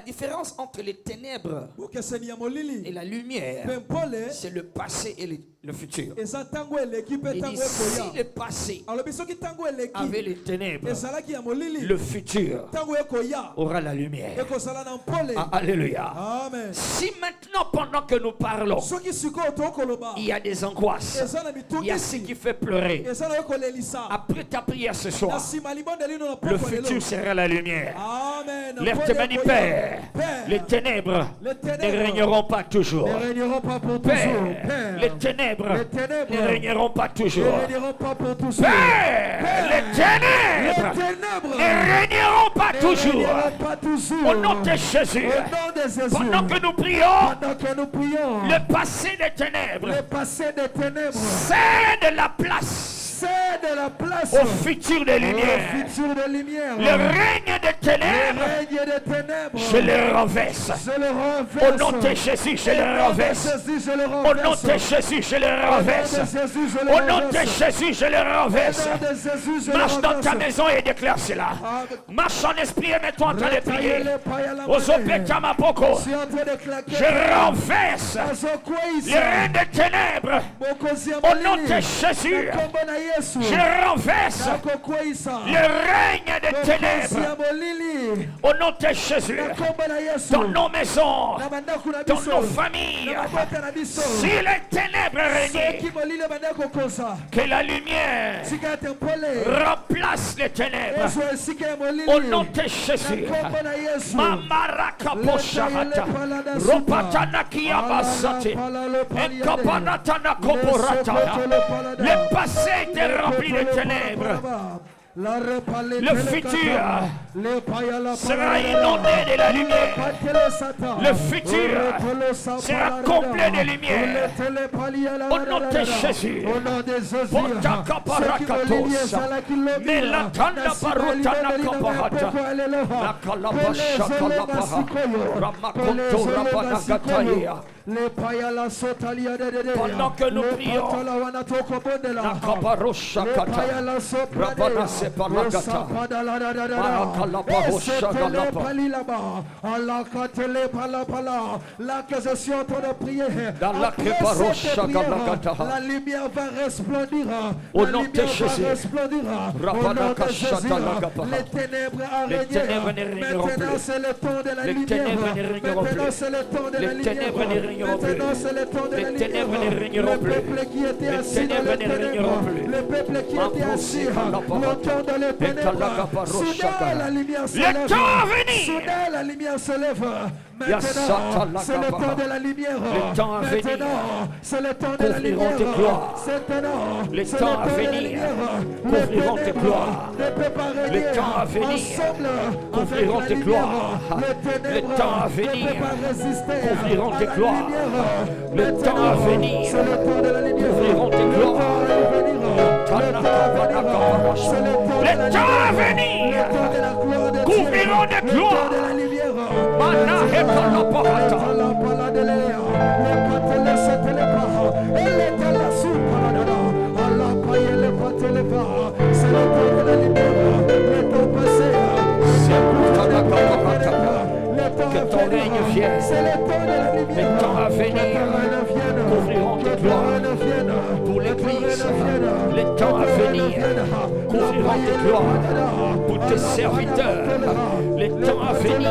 différence entre les ténèbres et la lumière, c'est le passé et le futur. Il dit, si le passé avait les ténèbres, le futur aura la lumière. Ah, alléluia. Amen. Si maintenant, pendant que nous parlons, il y a des angoisses, il y a ce qui fait pleurer, après ta prière ce soir, le futur sera la lumière. Amen. Lève tes mains, dis, Père, les ténèbres ne régneront pas toujours. Père, les ténèbres ne régneront pas toujours. Père, les ténèbres ne régneront pas toujours. Au nom de Jésus, pendant que nous prions, le passé des ténèbres cède la place au futur des lumières. Le règne des ténèbres, je le renverse. Au nom de Jésus, je le renverse. Au nom de Jésus, je le renverse. Au nom de Jésus, je le renverse. Marche dans ta maison et déclare cela. Marche en esprit et mets-toi en train de prier. Je renverse le règne des ténèbres. Au nom de Jésus, je renverse le règne des ténèbres. Au nom de Jésus, dans nos maisons, dans nos familles, si les ténèbres règnent, que la lumière remplace les ténèbres. Au nom de Jésus, Mamaraka Posharata, Ropatana Kiabasate, Enkapanatana Koporata, le passé était rempli de ténèbres. Le futur sera inondé de la lumière. Le futur sera complet de lumière. Au nom de Jésus. Pendant que nous prions, là que je suis en train de prier, la lumière va resplendir. Au nom de Jésus, les ténèbres a régné. Maintenant c'est le temps de la lumière. Maintenant c'est le temps de la lumière. Maintenant c'est le temps de la lumière. Le peuple qui était assis dans les ténèbres, le peuple qui était assis longtemps dans les ténèbres, soudain la lumière se lève. Soudain la lumière se lève. Maintenant c'est le temps de la lumière. Maintenant c'est le temps de la lumière. Le temps à venir, conflieront tes gloires. Le temps à venir, conflieront tes gloires. Le temps à venir, conflieront tes gloires. Le temps à venir, conflieront tes gloires. Le temps à venir, couvriront des gloires. C'est le temps de la lumière, le temps passé, que ton règne vienne. c'est le temps de la lumière, Le temps à venir, couvriront tes gloires. Pour l'Église, le temps à venir, couvriront tes gloires. Pour tes serviteurs, le temps à venir,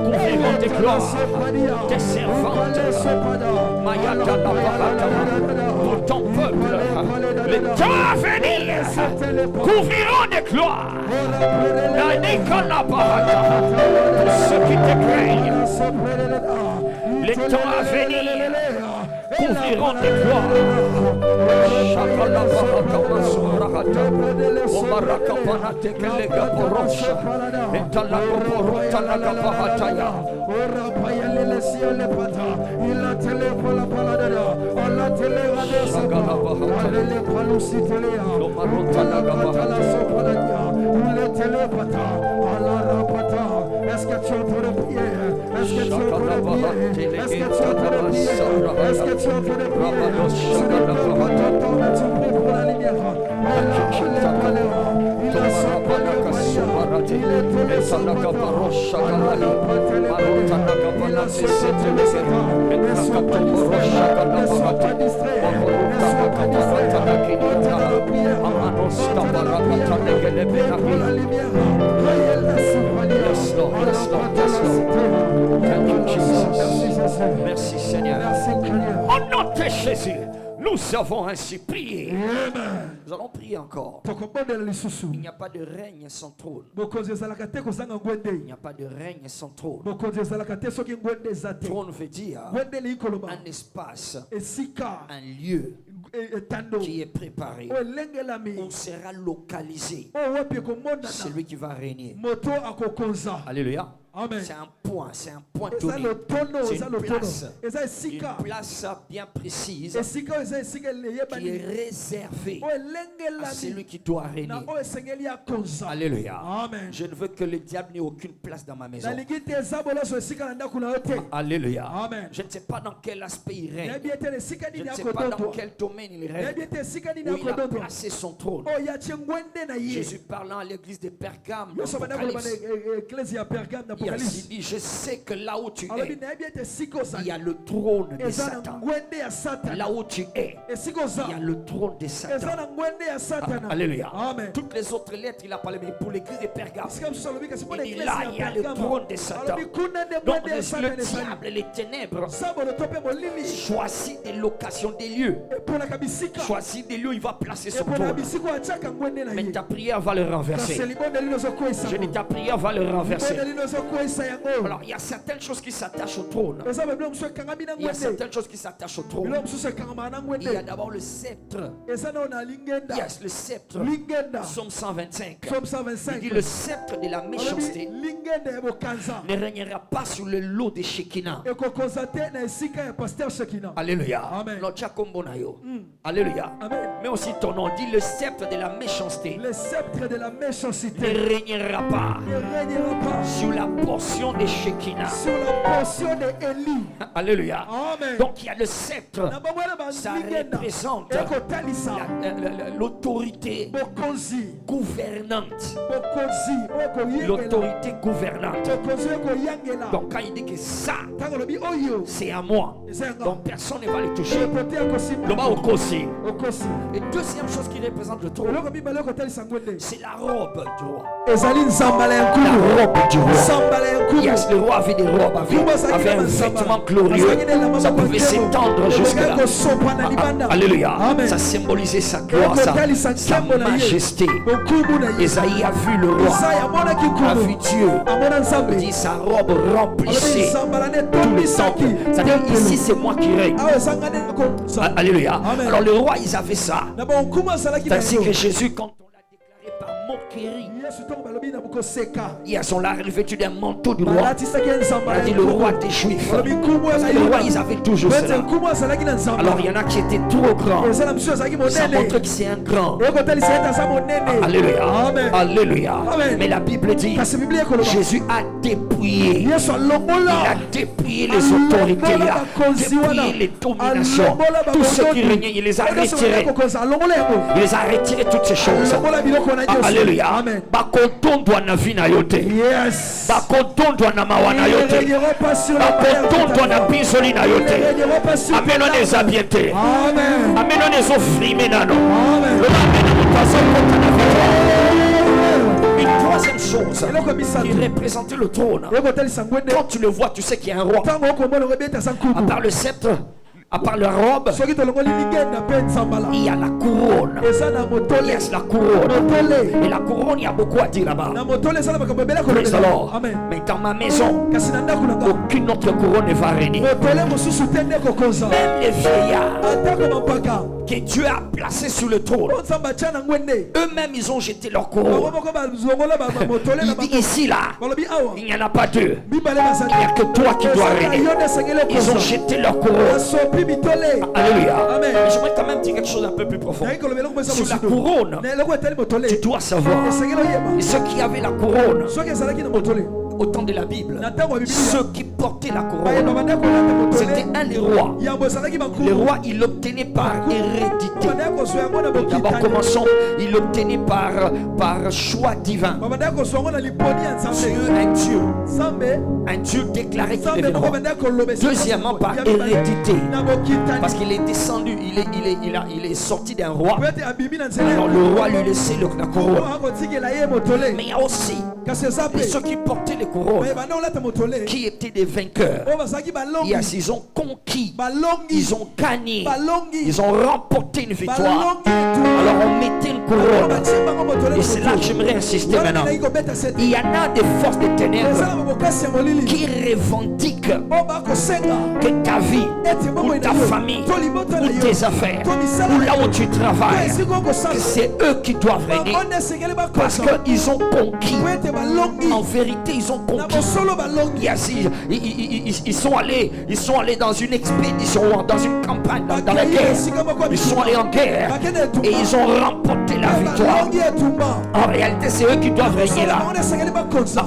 couvriront tes gloires. Tes servantes, Mayata Naparata, pour ton peuple, le temps à venir, couvriront des gloires. Nanika Naparata, pour ceux qui te craignent, le temps à venir, couvriront des gloires. Est-ce que tu es en train de prier? Est-ce que tu es en train de prier? Est-ce que tu es en train de prier? Est-ce que tu es en train de prier? Ce n'est pas pour ton temps, mais tu pries pour la lumière. Il a son palais, il est pour la prière, viens pour la lumière. Yes, Lord. Yes, Lord. Yes, Lord. Thank you, Jesus. Merci, Seigneur. Au nom de Jésus, nous avons ainsi prié. Nous allons prier encore. Il n'y a pas de règne sans trône. Il n'y a pas de règne sans trône. Trône veut dire un espace, un lieu qui est préparé, où sera localisé celui qui va régner. Alléluia. C'est un point donné. C'est une place bien précise qui est réservée à celui qui doit régner. Alléluia. Je ne veux que le diable n'ait aucune place dans ma maison. Alléluia. Je ne sais pas dans quel aspect il règne. Je ne sais pas dans quel domaine il règne. Où il a placé son trône. Jésus parlant à l'église de Pergame dans l'Apocalypse. Il dit, je sais que là où tu es, il y a le trône de Satan. Là où tu es, il y a le trône de Satan. Alléluia. Toutes les autres lettres, il a parlé, mais pour l'église de Pergame, il dit là, il y a le trône de Satan. Donc le diable et les ténèbres choisit des locations, des lieux. Choisit des lieux où il va placer son trône. Mais ta prière va le renverser. Je dis, ta prière va le renverser. Alors, il y a certaines choses qui s'attachent au trône. Il y a certaines choses qui s'attachent au trône. Il y a d'abord le sceptre. Yes, le sceptre. Psaume 125. Il dit, le sceptre de la méchanceté ne régnera pas sur le lot de Shekinah. Alléluia. Alléluia. Mais aussi ton nom dit, le sceptre de la méchanceté ne régnera pas sur la portion de Shekinah. Sur la portion d'Élie. Alléluia. Amen. Donc il y a le sceptre. Ça représente l'autorité gouvernante. L'autorité gouvernante. Donc quand il dit que ça, c'est à moi. Donc personne ne va le toucher. Le bas au Kosi. Et deuxième chose qui représente le trône, c'est la robe du roi. La robe du roi. Yes, le roi avait des robes, avait un vêtement glorieux. Ça pouvait s'étendre jusque-là. Alléluia. Ça symbolisait sa gloire, sa majesté. Esaïe a vu le roi, a vu Dieu. Il dit sa robe remplissait tout le temple. C'est-à-dire ici c'est moi qui règne. Alléluia. Alors le roi ils avaient ça. C'est que Jésus quand on l'a déclaré par moquerie, on l'a revêtu d'un manteau du roi. On a dit le roi des Juifs. Le roi, ils avaient toujours cela. Alors il y en a qui étaient trop grands. Ça montre que c'est un grand. Alléluia. Alléluia. Mais la Bible dit Jésus a dépouillé. Il a dépouillé les autorités. Il a dépouillé les dominations. Tous ceux qui régnaient, il les a retirés. Il les a retirés toutes ces choses. Alléluia. Bakontondwa na vina yote. Yes. Bakontondwa na mawana yote. Bakontondwa na bizoli na yote. Ameno les abiete. Amen. Ameno les offrimé nano. Amen. Le ameno mutaso na victoire. Une troisième chose qui représentait le trône. Quand tu le vois, tu sais qu'il y a un roi. À part le sceptre, à part la robe, il y a la couronne. Yes, la couronne. Et la couronne, il y a beaucoup à dire là-bas. Praise the Lord. Mais dans ma maison, aucune autre couronne ne va régner. Même les vieillards que Dieu a placés sur le trône, eux-mêmes, ils ont jeté leur couronne. Il dit ici, là, il n'y en a pas deux. Il n'y a que toi qui dois régner. Ils ont jeté leur couronne. Alléluia. Mais j'aimerais quand même dire quelque chose un peu plus profond. Sur la couronne, tu dois savoir. Et ceux qui avaient la couronne, au temps de la Bible, ceux qui portaient la couronne, c'était un des rois. Le roi, il l'obtenait par hérédité. D'abord, commençons, il l'obtenait par choix divin. Dieu, un Dieu déclaré qu'il deviendra roi. Deuxièmement, par hérédité, parce qu'il est descendu, il est sorti d'un roi. Alors le roi lui laissait la couronne. Mais il y a aussi ceux qui portaient les couronnes, qui étaient des vainqueurs. Ils ont conquis, ils ont gagné, ils ont remporté une victoire. Alors on mettait une couronne. Et c'est là que j'aimerais insister maintenant. Il y en a des forces des ténèbres qui revendiquent que ta vie, ou ta famille, ou tes affaires, ou là où tu travailles, que c'est eux qui doivent régner. Parce qu'ils ont conquis. En vérité, ils ont conquis. Ils sont allés dans une expédition, dans une campagne, dans la guerre. Ils sont allés en guerre et ils ont remporté la victoire. En réalité, c'est eux qui doivent régner là.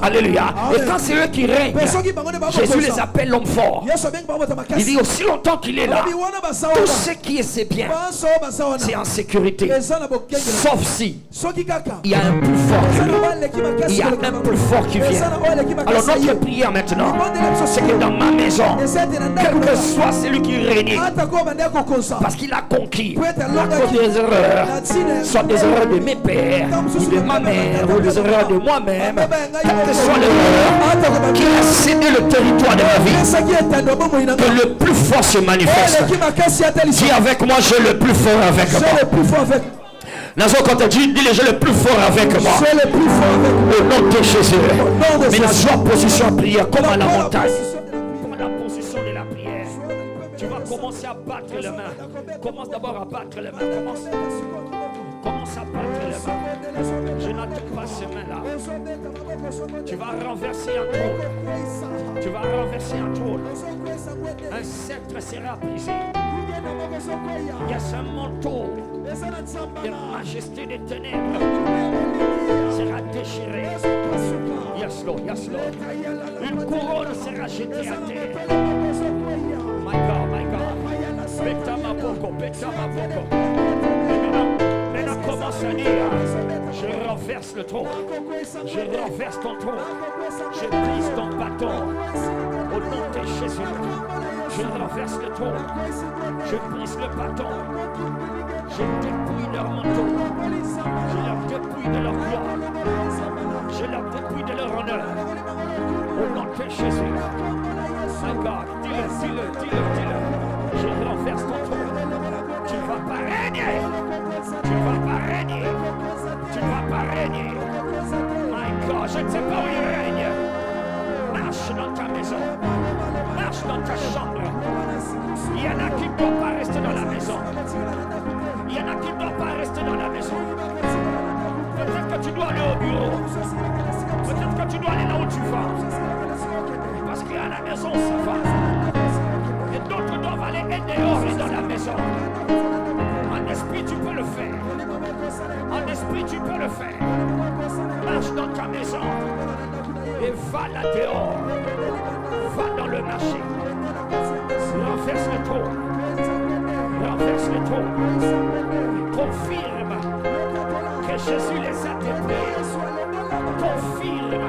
Alléluia. Et quand c'est eux qui règnent, Jésus les appelle l'homme fort. Il dit aussi longtemps qu'il est là, tout ce qui est ses biens, c'est en sécurité. Sauf si il y a un plus fort que lui. Il y a un plus fort qui vient. Alors notre prière maintenant, c'est que dans ma maison, quel que soit celui qui règne, parce qu'il a conquis à cause des erreurs, soit des erreurs de mes pères, ou de ma mère, ou des erreurs de moi-même, quelle que soit l'erreur qui a cédé le territoire de ma vie, que le plus fort se manifeste. Dis avec moi, j'ai le plus fort avec moi. Nazo, quand tu dis les gens le plus fort avec moi, au nom de Jésus. Mais sois position à prière comme à la montagne. Comme à la position de la prière. Tu vas commencer à battre les mains. Commence d'abord à battre les mains. Commence à battre les mains. Je n'attends pas ces mains-là. Tu vas renverser un trône. Tu vas renverser un trône. Un sceptre sera brisé. Il y a ce manteau de majesté des ténèbres sera déchiré. Yes Lord, yes Lord. Une couronne sera jetée à terre. My God, my God. Beta ma boko, beta ma boko. Maintenant commence à dire, je renverse le trône. Je renverse ton trône. Je brise ton bâton. Au nom de Jésus. Je renverse le trône. Je brise le bâton. Je dépouille leur manteau. Je leur dépouille de leur gloire. Je leur dépouille de leur honneur. Au nom de Jésus. My God, dis-le. Je renverse ton trône. Tu ne vas pas régner. Tu ne vas pas régner. Tu ne vas pas régner. My God, je ne sais pas où il règne. Marche dans ta maison. Marche dans ta chambre. Il y en a qui ne doivent pas rester dans la maison. Il y en a qui ne doivent pas rester dans la maison. Peut-être que tu dois aller au bureau. Peut-être que tu dois aller là où tu vas. Parce qu'à la maison, ça va. Et d'autres doivent aller dehors et dans la maison. En esprit, tu peux le faire. En esprit, tu peux le faire. Marche dans ta maison. Et va là dehors. Va dans le marché. Renverse le trône. Renverse le trône. Confirme que Jésus les a dépouillés. Confirme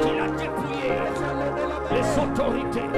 qu'il a dépouillé les autorités.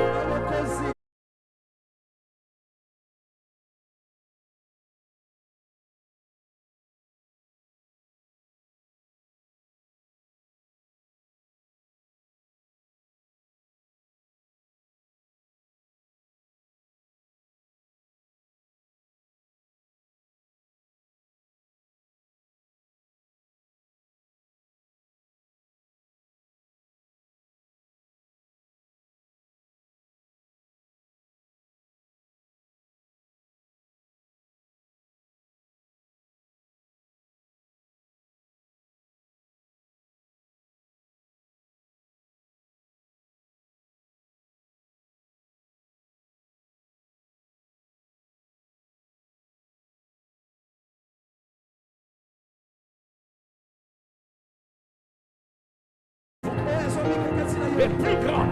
est plus grand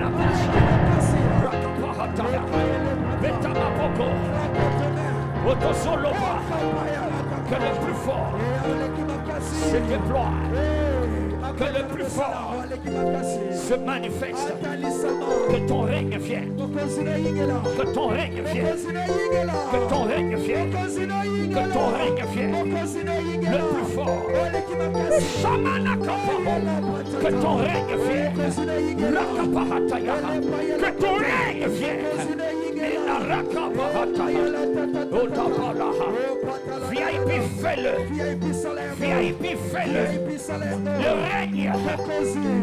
que le plus fort se déploie, que le plus fort se manifeste, que ton règne vienne, que ton règne vienne, que ton règne vienne, que ton règne vienne, le plus fort, que ton règne vienne, que ton règne vienne, VIP fais-le, VIP fais-le, le règne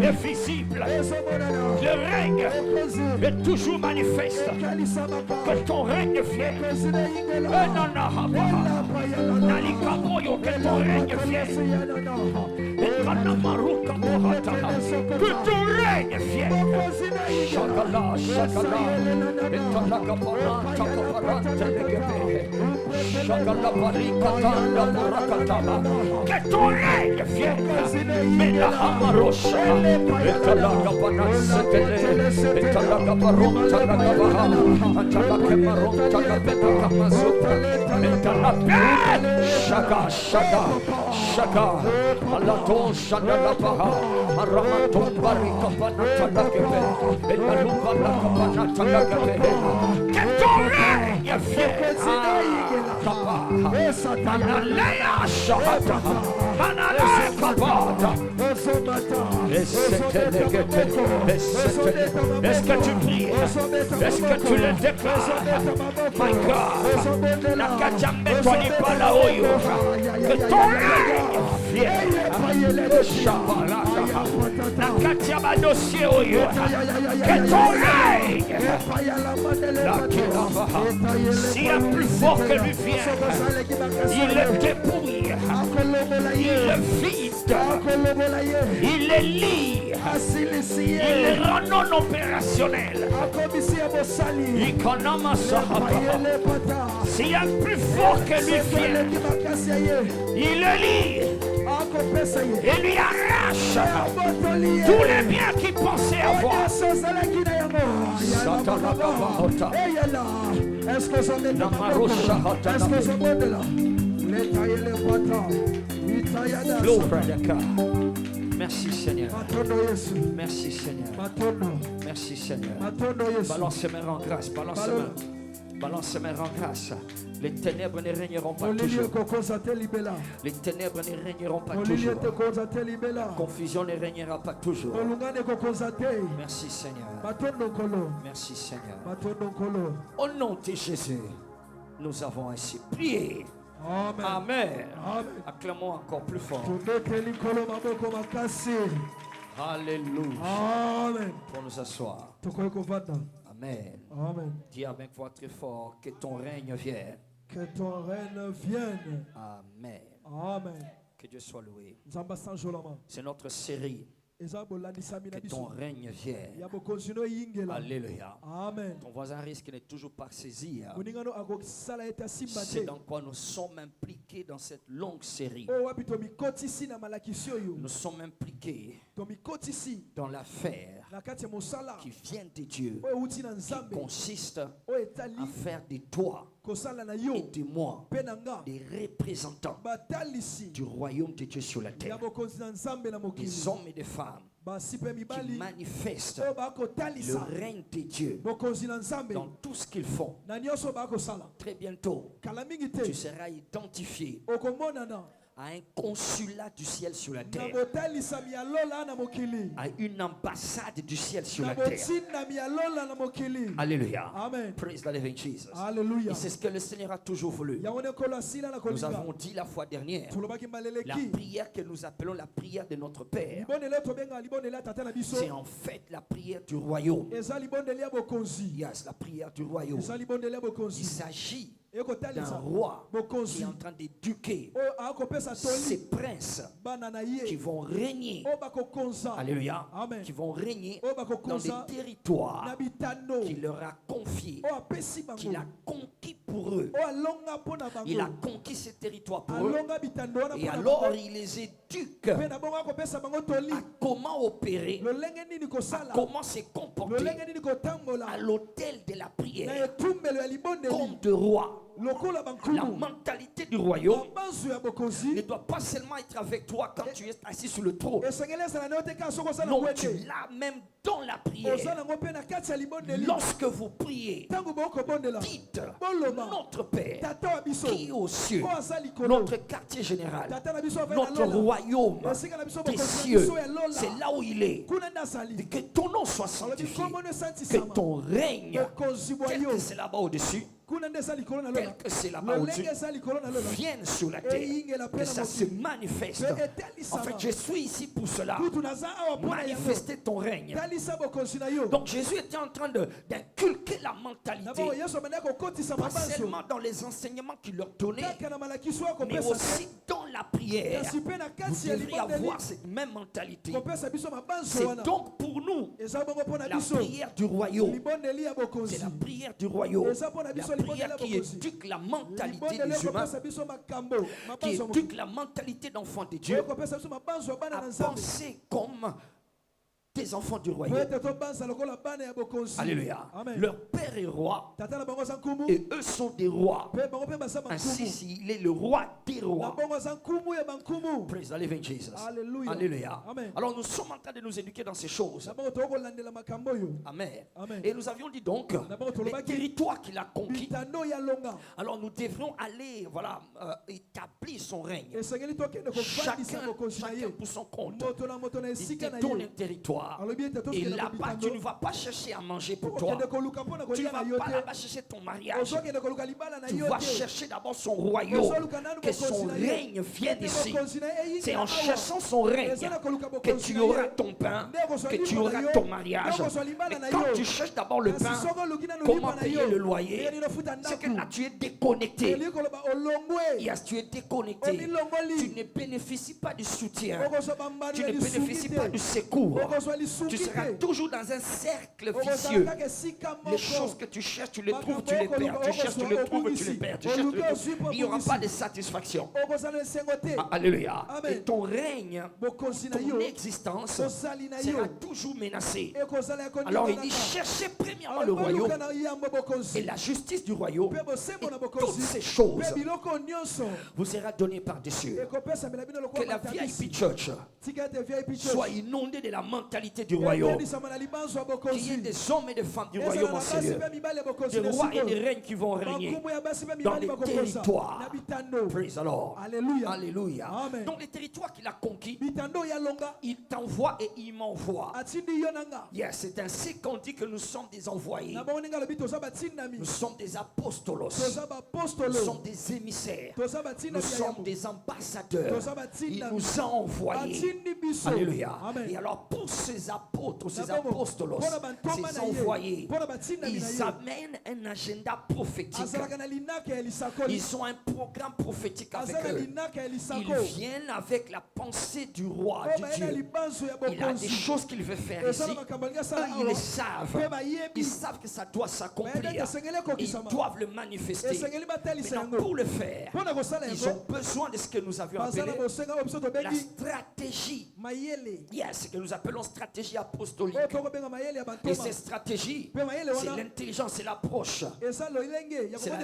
est visible, le règne est toujours manifeste, que ton règne vienne, que ton règne vienne, que ton règne vienne, Shakala, Shakala, que ton règne vienne, mais la Hamarosha, Shaka, Shaka, Shaka, Alaton Shadalapaha, Aramaton Barikapana Talakabe, Elaluba Lakapana Talakabe, que ton règne vienne, Manalea Shahata, Manalea Kabata, est-ce que tu pries? Est-ce que tu le déclares? My God, la Kachame Tony Palaoyo, que ton règne vienne, la Kachama dossier Oyo, que ton règne, la Kiravaha, s'il y a plus fort que lui vient, il le dépouille, il le vide, il le lie, il le rend non opérationnel. S'il y a plus fort que lui vient, il le lie et lui arrache tous les biens qu'il pensait avoir. Merci Seigneur. Merci Seigneur. Merci Seigneur. Balance ses mains en grâce. Balance ses mains. Balance ses mains en grâce. Les ténèbres ne régneront pas toujours. Les ténèbres ne régneront pas toujours. Confusion ne régnera pas toujours. Merci Seigneur. Merci Seigneur. Au nom de Jésus, nous avons ainsi prié. Amen. Amen. Acclamons encore plus fort. Alléluia. Amen. Pour nous asseoir. Amen. Amen. Dis avec voix très fort que ton règne vienne. Que ton règne vienne. Amen. Amen. Que Dieu soit loué. C'est notre série. Que ton règne vienne. Alléluia. Amen. Ton voisin risque de toujours pas saisir. C'est dans quoi nous sommes impliqués dans cette longue série. Nous sommes impliqués dans l'affaire qui vient de Dieu, qui consiste à faire de toi et de moi des représentants du royaume de Dieu sur la terre, des hommes et des femmes qui manifestent le règne de Dieu dans tout ce qu'ils font. Très bientôt, tu seras identifié à un consulat du ciel sur la terre, à une ambassade du ciel sur la terre. Alléluia. Amen. Praise the living Jesus. Alléluia. Et c'est ce que le Seigneur a toujours voulu. Nous avons dit la fois dernière, la prière que nous appelons la prière de notre Père, c'est en fait la prière du royaume. Yes, la prière du royaume. Il s'agit d'un roi qui est en train d'éduquer ses princes qui vont régner, alléluia, qui vont régner dans des territoires qu'il leur a confiés, qu'il a conquis pour eux. Il a conquis ces territoires pour eux. Et alors il les éduque à comment opérer, à comment se comporter à l'autel de la prière comme de roi. La mentalité du royaume ne doit pas seulement être avec toi quand tu es assis sur le trône. Non, tu l'as même dans la prière. Lorsque vous priez, dites notre Père qui est aux cieux, notre quartier général, notre royaume des cieux, c'est là où il est. Que ton nom soit sanctifié, que ton règne, tel que c'est là-bas au-dessus, tel que c'est là-bas au-dessus, vienne sur la terre, que ça se manifeste. En fait, je suis ici pour cela. Manifester ton règne. Donc Jésus était en train d'inculquer la mentalité, pas seulement dans les enseignements qu'il leur donnait, mais aussi dans la prière. Vous devriez avoir cette même mentalité. C'est donc pour nous la prière du royaume. C'est la prière du royaume. La prière qui éduque la mentalité des humains, qui éduque la mentalité d'enfants de Dieu à penser comme des enfants du royaume. Alléluia. Leur père est roi et eux sont des rois. Ainsi, il est le roi des rois. Praise the living Jesus. Alléluia. Alors nous sommes en train de nous éduquer dans ces choses. Amen. Et nous avions dit donc les territoires qu'il a conquis. Alors nous devrions aller, voilà, établir son règne. Chacun pour son compte. Il te donne un territoire. Et là-bas, tu ne vas pas chercher à manger pour toi. Tu ne vas pas là-bas chercher ton mariage. Tu vas chercher d'abord son royaume. Que son règne vienne ici. C'est en cherchant son règne que tu auras ton pain, que tu auras ton mariage. Mais quand tu cherches d'abord le pain, comment payer le loyer, c'est que là tu es déconnecté. Yes, tu es déconnecté. Tu ne bénéficies pas du soutien. Tu ne bénéficies pas du secours. Tu seras toujours dans un cercle vicieux. Les choses que tu cherches, tu les trouves, tu les perds. Tu cherches, tu les trouves, tu les perds. Tu cherches, tu les trouves. Il n'y aura pas de satisfaction. Alléluia. Et ton règne, ton existence sera toujours menacée. Alors il dit, cherchez premièrement le royaume et la justice du royaume. Et toutes ces choses vous sera donné par-dessus. Que la VIP Church soit inondée de la mentalité du royaume, qu'il y ait des hommes et des femmes du royaume en Seigneur, des rois et des reines qui vont régner dans les territoires. Praise the Lord. Alléluia. Donc les territoires qu'il a conquis, il t'envoie et il m'envoie. Yes, c'est ainsi qu'on dit que nous sommes des envoyés. Nous sommes des apostolos. Nous sommes des émissaires. Nous sommes des ambassadeurs. Il nous a envoyés. Alléluia. Et alors pour ces apôtres, ces apostolos, ces envoyés, ils amènent un agenda prophétique. Ils ont un programme prophétique avec eux. Ils viennent avec la pensée du roi, du Dieu. Il a des choses qu'il veut faire ici. Eux, ils le savent. Ils savent que ça doit s'accomplir. Ils doivent le manifester. Maintenant, pour le faire, ils ont besoin de ce que nous avions appelé la stratégie. Yes, ce que nous appelons stratégie apostolique. Et cette stratégie, c'est l'intelligence, c'est l'approche. C'est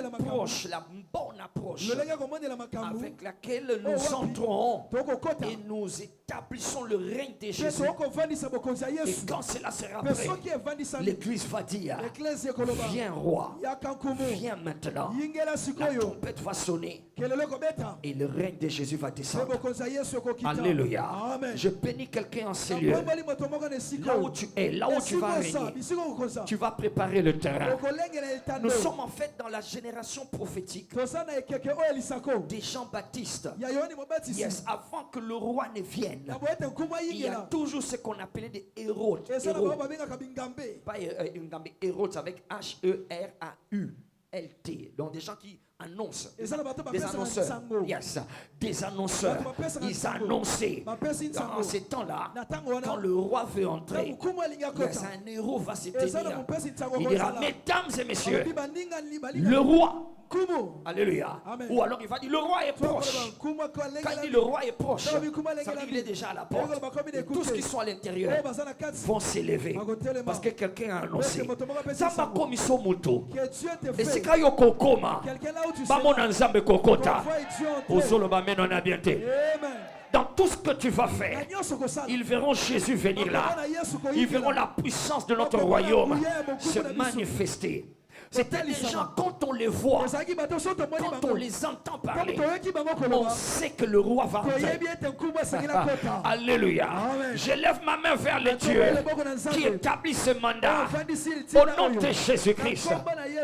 l'approche, la bonne approche avec laquelle nous entrons et nous établissons le règne de Jésus. Et quand cela sera prêt, l'Église va dire, viens roi, viens maintenant. La trompette va sonner et le règne de Jésus va descendre. Alléluia. Je bénis quelqu'un en ces lieux. Là où tu es, là où tu vas régner, tu vas préparer le terrain. Nous sommes en fait dans la génération prophétique des Jean-Baptiste. Yes, avant que le roi ne vienne, il y a toujours ce qu'on appelait des héros. Pas héros avec H-E-R-A-U-L-T. Donc des gens qui annoncent, des annonceurs. Yes, des annonceurs. Ils annonçaient dans ces temps-là, quand le roi veut entrer, yes, un héros va se tenir. Il dira, mesdames et messieurs, le roi Alléluia. Amen. Ou alors il va dire le roi est proche. Quand il dit le roi est proche, ça veut dire qu'il est déjà à la porte. Et tous ceux qui sont à l'intérieur vont s'élever. Parce que quelqu'un a annoncé. Zamba komiso muto. Et c'est quand il kokoma. Bamona nzambe kokota. Ozolo bameno na bienté. Dans tout ce que tu vas faire, ils verront Jésus venir là. Ils verront la puissance de notre royaume se manifester. C'est des gens, quand on les voit, quand on les entend parler, on sait que le roi va entrer. Alléluia. Je lève ma main vers le Dieu qui établit ce mandat. Au nom de Jésus-Christ,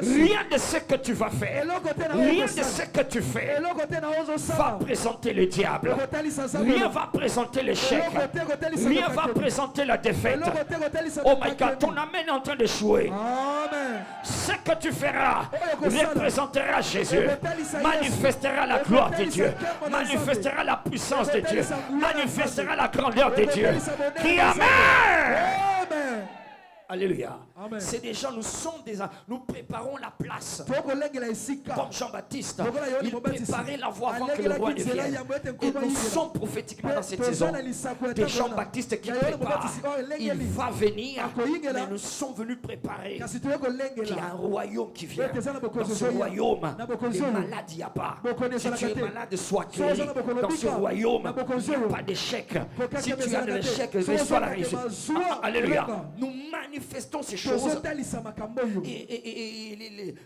rien de ce que tu vas faire, rien de ce que tu fais va présenter le diable. Rien va présenter l'échec. Rien va présenter la défaite. Oh my God, ton amen est en train de jouer. Ce que tu feras représentera Jésus, manifestera la gloire de Dieu, manifestera la puissance de Dieu, manifestera la grandeur de Dieu. Qui amen. Alléluia. C'est des gens, nous préparons la place. Comme Jean-Baptiste, il préparait la voie avant que le roi ne vienne. Et nous sommes prophétiquement dans cette saison de Jean-Baptiste qui prépare. Il va venir, mais nous sommes venus préparer qu'il y a un royaume qui vient. Dans ce royaume, les malades, il n'y a pas. Si tu es malade, sois guéri. Dans ce royaume, il n'y a pas d'échec. Si tu as de l'échec, reçois la réussite. Alléluia. Nous manifestons ces choses. Et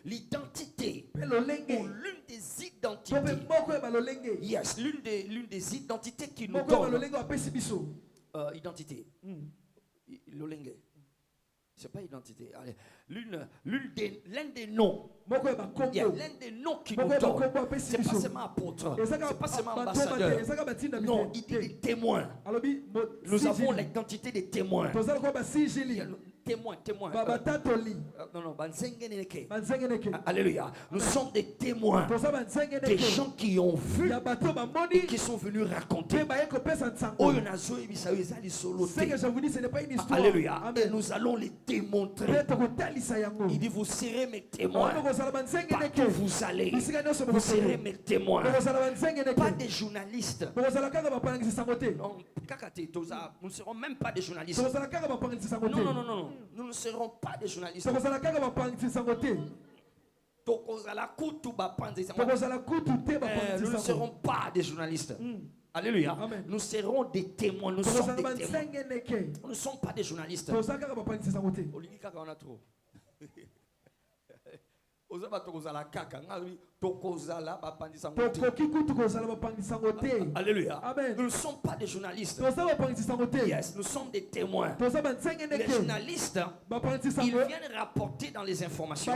l'identité, ou l'une des identités, yes, l'une des identités qui nous donne identité, l'olenge, c'est pas identité, l'un des noms, l'un des noms qui nous donne, c'est pas seulement apôtre, c'est pas seulement ambassadeur, non, il dit des témoins. Nous avons l'identité des témoins. Témoins. Non, alléluia. Nous sommes des témoins. Des gens qui ont vu et qui sont venus raconter. Alléluia. Et nous allons les démontrer. Il dit, vous serez mes témoins. Partout où vous allez, vous serez mes témoins. Pas des journalistes. Non, nous ne serons même pas des journalistes. Non. Nous ne serons pas des journalistes. Nous ne serons pas des journalistes. Alléluia. Nous serons des témoins. Nous sommes des témoins. Nous ne sommes pas des journalistes. Alléluia. Nous ne sommes pas des journalistes. Yes, nous sommes des témoins. Les journalistes, ils viennent rapporter dans les informations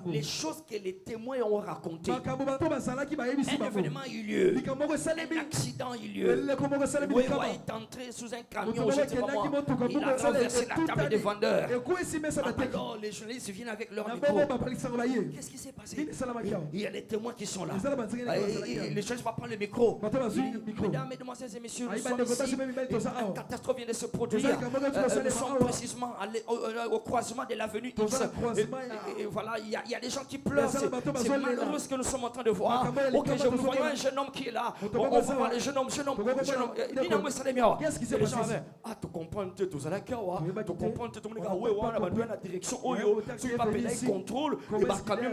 les choses que les témoins ont racontées. Un événement a eu lieu, un accident a eu lieu. Wewa est entré sous un camion, il a renversé la table des vendeurs. Alors les journalistes viennent avec leur micro. Qu'est-ce qui s'est passé? Il y a des témoins qui sont là. Les gens vont prendre le micro. Mesdames, mesdemoiselles et messieurs, nous sommes ici. Une catastrophe vient de se produire. Nous sommes précisément au croisement de l'avenue X. Et voilà, il y a des gens qui pleurent. C'est malheureux ce que nous sommes en train de voir. Ok, je vous vois un jeune homme qui est là. On voit le jeune homme. Qu'est-ce qui s'est passé? Ah, tu comprends, tu comprends, tu comprends, tu comprends, la direction. Tu vas payer le contrôle. Et bah, quand même,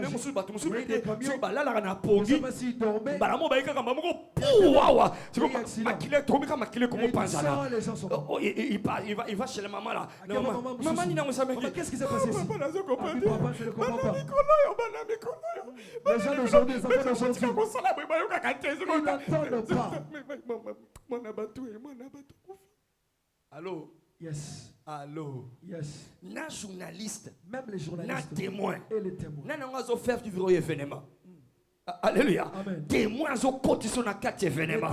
il va chez la maman là. Maman, qu'est-ce qui s'est passé ici? Les gens d'aujourd'hui, les enfants d'aujourd'hui, ils n'entendent pas. Allô? Yes. Allô? Yes. Na journaliste, même les journalistes, na témoin, et les témoins. Na n'avons faire du vrai événement. Alléluia. Témoins au côté sur la carte événement.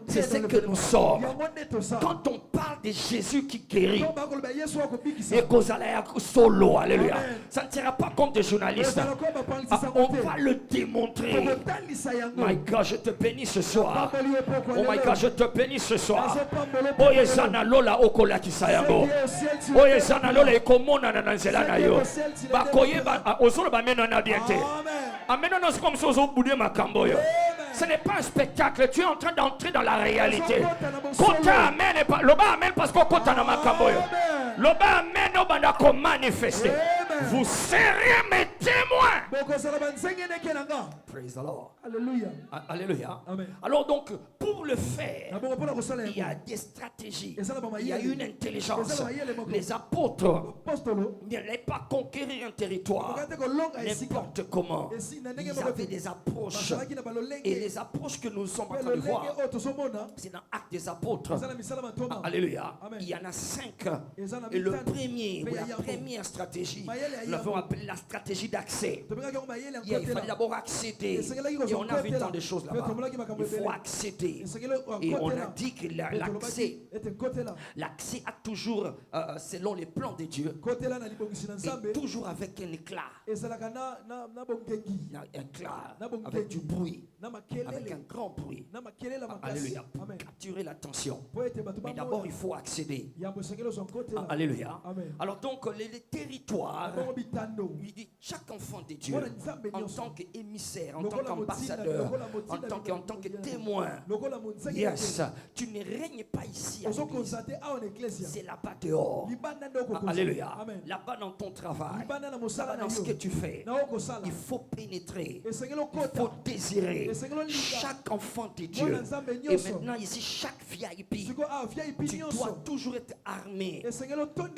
C'est ce que nous sommes. Quand on parle de Jésus qui guérit et qu'on allait solo, alléluia, ça ne sera pas comme des journalistes. On va le démontrer. My God, je te bénis ce soir. Oh my God, je te bénis ce soir. Oye sana lola okola kisayango. Oye sana lola ekomona na nanzela na yo. Bakoye ba ozolo ba meno na biente. Amen. C'est comme ça, ce n'est pas un spectacle. Tu es en train d'entrer dans la réalité. Kota amen. Loba amen parce que kota na makamboyo. Loba amen obanda ko manifester. Vous serez mes témoins. Praise the Lord. Alléluia. Alléluia. Amen. Alors donc, pour le faire, il y a des stratégies. Il y a une intelligence. Les apôtres n'allaient pas conquérir un territoire n'importe comment. Ils avaient des approches. Et les approches que nous sommes en train de voir, c'est dans Actes des Apôtres. Alléluia. Il y en a 5. Et le premier, ou la première stratégie, nous l'avons appelée la stratégie d'accès. Il fallait d'abord accéder. Et on a vu tant de choses là-bas. Il faut accéder. Et on a dit que l'accès a toujours, selon les plans de Dieu, et toujours avec un éclat. Un éclat, avec du bruit, avec un grand bruit. Alléluia. Pour capturer l'attention. Mais d'abord, il faut accéder. Alléluia. Alors donc, les territoires, il dit chaque enfant de Dieu, en tant qu'émissaire, en tant qu'ambassadeur, en tant que témoin, yes, tu ne règnes pas ici à l'église. C'est là-bas dehors. Alléluia. Là-bas dans ton travail, là-bas dans ce que tu fais, il faut pénétrer, il faut désirer chaque enfant de Dieu. Et maintenant ici, chaque VIP, tu dois toujours être armé de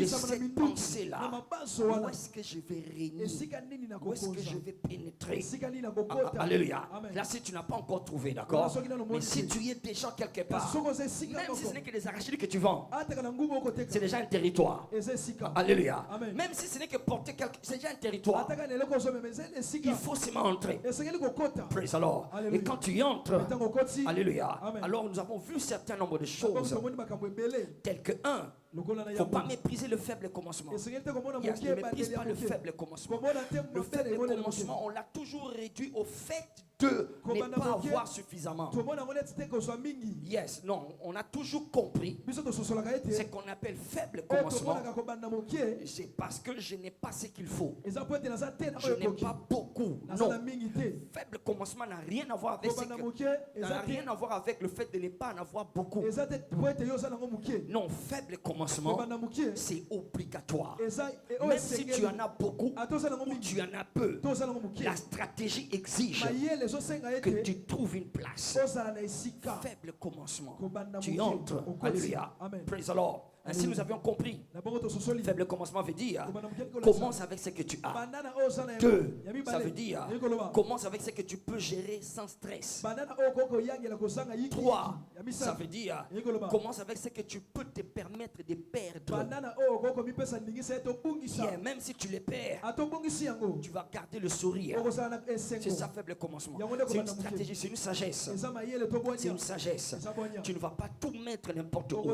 cette pensée-là. Où est-ce que je vais régner? Où est-ce que je vais pénétrer? Alléluia. Là, si tu n'as pas encore trouvé, d'accord? Mais si tu y es déjà quelque part, même si ce n'est que des arachides que tu vends, c'est déjà un territoire. Alléluia. Même si ce n'est que porter quelque, c'est déjà un territoire. Il faut seulement entrer. Praise the Lord. Et quand tu y entres, alléluia. Alors nous avons vu certains nombres de choses, telles que il ne faut pas mépriser le faible commencement. Yes, ne méprise pas le faible commencement. Le faible commencement, on l'a toujours réduit au fait de ne pas avoir suffisamment. Yes, non, on a toujours compris ce qu'on appelle faible commencement. C'est parce que je n'ai pas ce qu'il faut. Je n'ai pas beaucoup. Non. Faible commencement n'a rien à voir avec n'a rien à voir avec le fait de ne pas en avoir beaucoup. Non, faible commencement, c'est obligatoire. Même si tu en as beaucoup ou tu en as peu, la stratégie exige que tu trouves une place. Faible commencement. Tu entres. Alléluia. Praise the Lord. Ainsi nous avions compris. Faible commencement veut dire commence avec ce que tu as. 2, ça veut dire commence avec ce que tu peux gérer sans stress. 3, ça veut dire commence avec ce que tu peux te permettre de perdre. Même si tu les perds, tu vas garder le sourire. C'est ça, faible commencement. C'est une stratégie, c'est une sagesse. C'est une sagesse. Tu ne vas pas tout mettre n'importe où.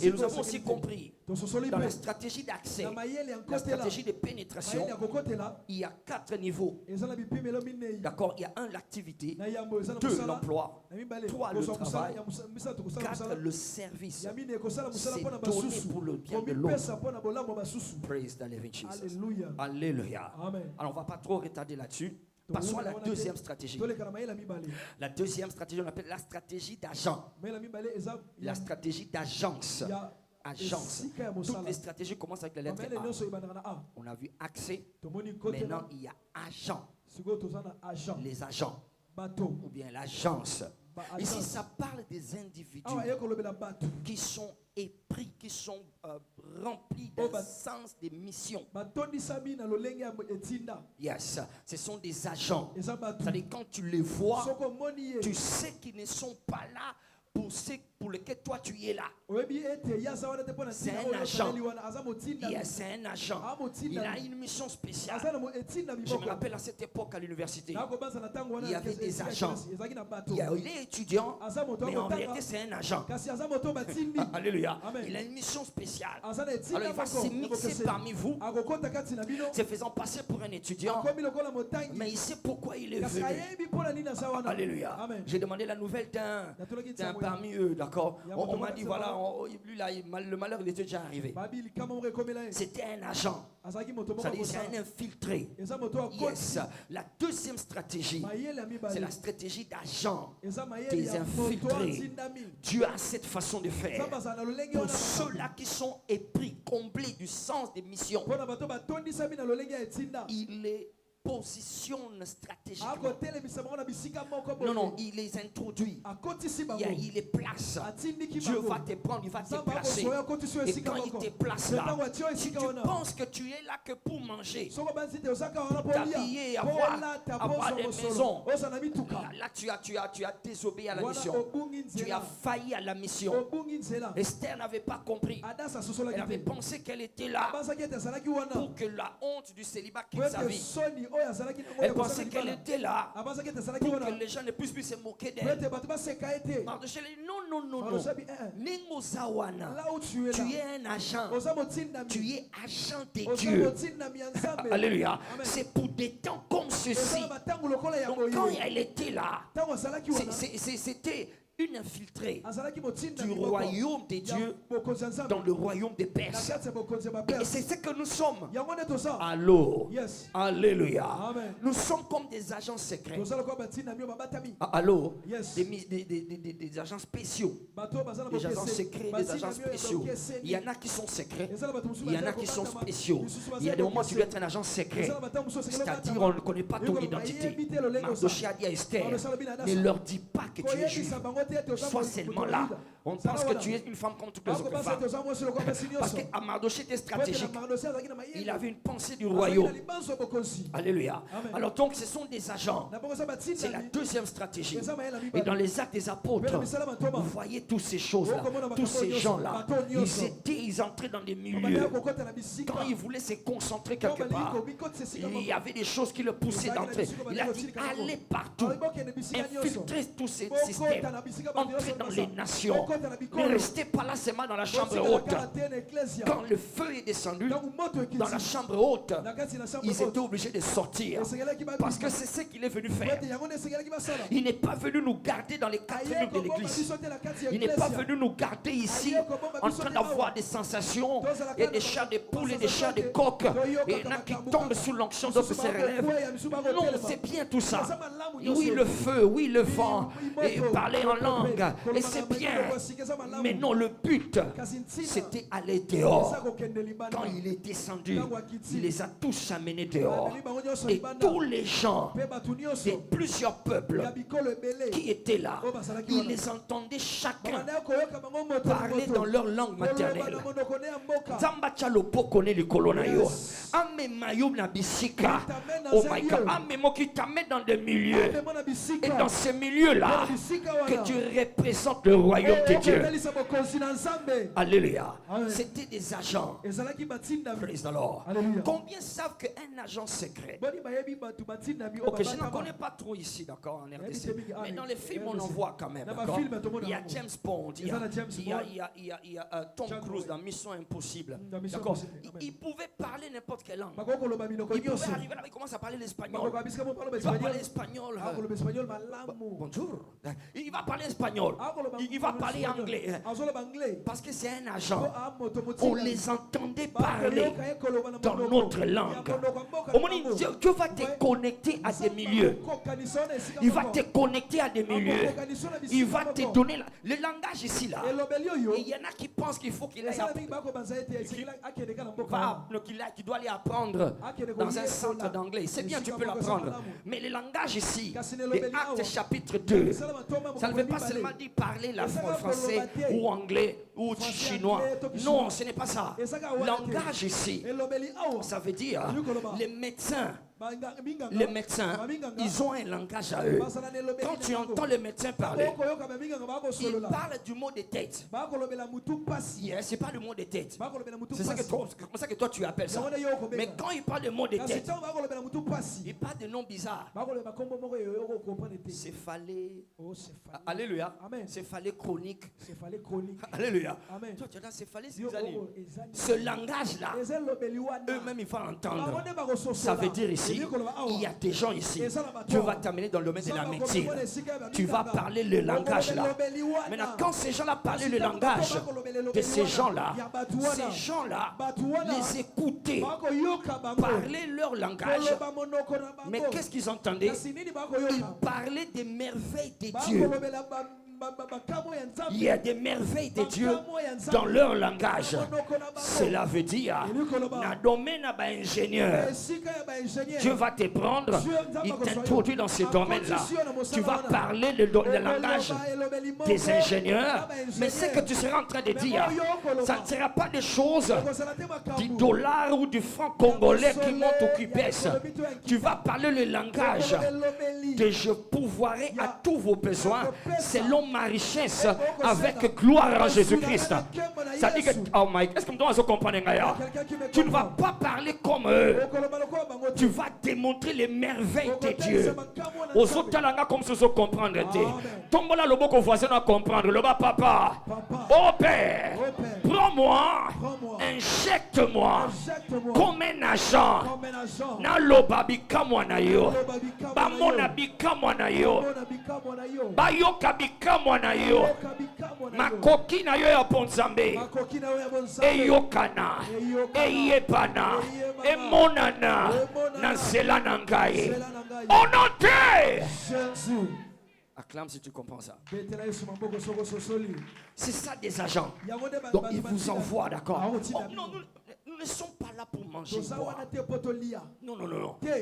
Et nous avons aussi compris dans la stratégie d'accès, la stratégie de pénétration, il y a 4 niveaux. D'accord, il y a 1 l'activité, 2 l'emploi, 3 le travail, 4 le service. C'est donné pour le bien de l'autre. Praise the living Jesus. Alléluia. Alors on ne va pas trop retarder là-dessus. Passons à la deuxième stratégie. La deuxième stratégie, on appelle la stratégie d'agent. La stratégie d'agence. Agence. Toutes les stratégies commencent avec la lettre A. On a vu accès. Maintenant, il y a agent. Les agents. Ou bien l'agence. Ici, ça parle des individus qui sont épris, qui sont remplis d'un sens de mission. Yes, ce sont des agents. C'est-à-dire quand tu les vois, tu sais qu'ils ne sont pas là pour lequel toi tu es là. C'est un agent. Yes, c'est un agent. Il a une mission spéciale. Je me rappelle à cette époque à l'université, il y avait des agents. Il est étudiant, mais en réalité c'est un agent. Alléluia. Il a une mission spéciale. Alors il va se mixer parmi vous, se faisant passer pour un étudiant, mais il sait pourquoi il est venu. Alléluia. J'ai demandé la nouvelle d'un parmi eux, d'accord. D'accord. On m'a dit, voilà, lui là, le malheur, il était déjà arrivé. C'était un agent. C'est-à-dire, c'est un infiltré. Yes. La deuxième stratégie, c'est la stratégie d'agent, des infiltrés. Dieu a cette façon de faire. Pour ceux-là qui sont épris, comblés du sens des missions, il les positionne stratégiquement. Non, il les introduit. Il les place. Dieu va te prendre, il va te placer. Et quand il te place là, si tu penses que tu es là que pour manger, t'habiller, avoir des maisons, là tu as désobéi à la mission. Tu as failli à la mission. Esther n'avait pas compris. Elle avait pensé qu'elle était là pour que la honte du célibat quitte sa vie. Elle pensait qu'elle était là pour que les gens ne puissent plus se moquer d'elle. Mardochée dit non. Là où tu es un agent. Tu es agent de Dieu. Alléluia. C'est pour des temps comme ceci. Donc quand elle était là, c'était une infiltrée du royaume des dieux dans le royaume des Perses. Et c'est ce que nous sommes. Allô. Alléluia. Nous sommes comme des agents secrets. Allô. Des agents spéciaux. Des agents secrets, des agents spéciaux. Il y en a qui sont secrets. Il y en a qui sont spéciaux. Il y a des moments où tu dois être un agent secret. C'est-à-dire on ne connaît pas ton identité. Mardochée a dit à Esther, ne leur dis pas que tu es juif. Sois seulement là. On pense que tu es une femme comme toutes les autres femmes. Parce qu'à Mardochée était stratégique. Il avait une pensée du royaume. Alléluia. Alors donc ce sont des agents. C'est la deuxième stratégie. Et dans les actes des apôtres, vous voyez toutes ces choses-là. Tous ces gens-là. Ils entraient dans des milieux. Quand ils voulaient se concentrer quelque part, il y avait des choses qui le poussaient d'entrer. Il a dit allez partout. Infiltrez tous ces systèmes. Entrez dans les nations. Ne restez pas là seulement dans la chambre haute. Quand le feu est descendu dans la chambre haute, ils étaient obligés de sortir. Parce que c'est ce qu'il est venu faire. Il n'est pas venu nous garder dans les quatre murs de l'église. Il n'est pas venu nous garder ici en train d'avoir des sensations et des chats de poules et des chats de coq. Et il y en a qui tombent sous l'onction, d'autres se relèvent. Non, c'est bien tout ça. Oui, le feu, oui, le vent. Et parler en langue. Et c'est bien. Mais non, le but, c'était aller dehors. Quand il est descendu, il les a tous amenés dehors. Et tous les gens de plusieurs peuples qui étaient là, ils les entendaient chacun parler dans leur langue maternelle. Oh my God, qui t'amène dans des milieux. Et dans ces milieux-là, que tu représentes le royaume de Dieu. Alléluia. C'était des agents. Praise the Lord. Combien savent qu'un agent secret? Ok, je n'en connais pas trop ici, d'accord, en RDC. Mais dans les films, on en voit quand même. Il y a James Bond, il y a Tom Cruise dans Mission Impossible. D'accord. Il pouvait parler n'importe quelle langue. Il pouvait arriver là, il commence à parler l'espagnol. Il va parler espagnol. Bonjour. Il va parler espagnol. Il va parler anglais. Parce que c'est un agent. On les entendait parler dans notre langue. Au moment où Dieu va te connecter à des milieux. Il va te connecter à des milieux. Il va te donner le langage ici là. Et il y en a qui pensent qu'il faut qu'il aille tu dois aller apprendre dans un centre d'anglais. C'est bien, tu peux l'apprendre. Mais le langage ici, les Actes chapitre 2, ça ne veut pas seulement dire parler le français ou anglais ou chinois. Non, ce n'est pas ça. Le langage ici, ça veut dire les médecins. Les médecins, ils ont un langage à eux. Quand tu entends les médecins parler, ils parlent du mot de tête. C'est pas le mot de tête. C'est ça que toi tu appelles ça. Mais quand ils parlent du mot de tête, Il parle de noms bizarres. Céphalée. Alléluia. Céphalée chronique. Alléluia. Toi, tu as céphalée, ce langage-là, eux-mêmes, ils vont entendre. Ça veut dire ici, il y a des gens ici. Dieu va t'amener dans le domaine de la médecine. Tu vas parler le langage-là. Maintenant, quand ces gens-là parlaient le langage de ces gens-là, les écoutaient, parlaient leur langage. Mais qu'est-ce qu'ils entendaient? Ils parlaient des merveilles de Dieu. Il y a des merveilles de Dieu dans leur langage. Cela veut dire, dans le domaine ingénieur, Dieu va te prendre, il t'introduit dans ce domaine-là. Tu vas parler le langage des ingénieurs, mais ce que tu seras en train de dire, ça ne sera pas des choses du dollar ou du franc congolais qui montent ou qui baissent. Tu vas parler le langage de je pourvoirai à tous vos besoins selon ma richesse avec gloire en Jésus-Christ. Ça dit que, oh my, est-ce que tu dois comprendre? Tu ne vas pas parler comme eux. Tu vas démontrer les merveilles de Dieu. Aux autres talents comme ça, comprendre. Tombe là, le beau voisin à comprendre. Le bas papa. Oh Père, prends-moi, injecte-moi comme un agent. Na lo babi kamwana yo. Ba mona bi kamwana yo. Ba yo kabi kamwana yo. Makoki na yo ya ponzambe. E yokana. E yepana. E monana. Na zela na ngai. Honoré. Acclame si tu comprends ça. C'est ça des agents. Donc ils vous envoient, d'accord? Oh, non, nous ne sommes pas là pour manger. Non.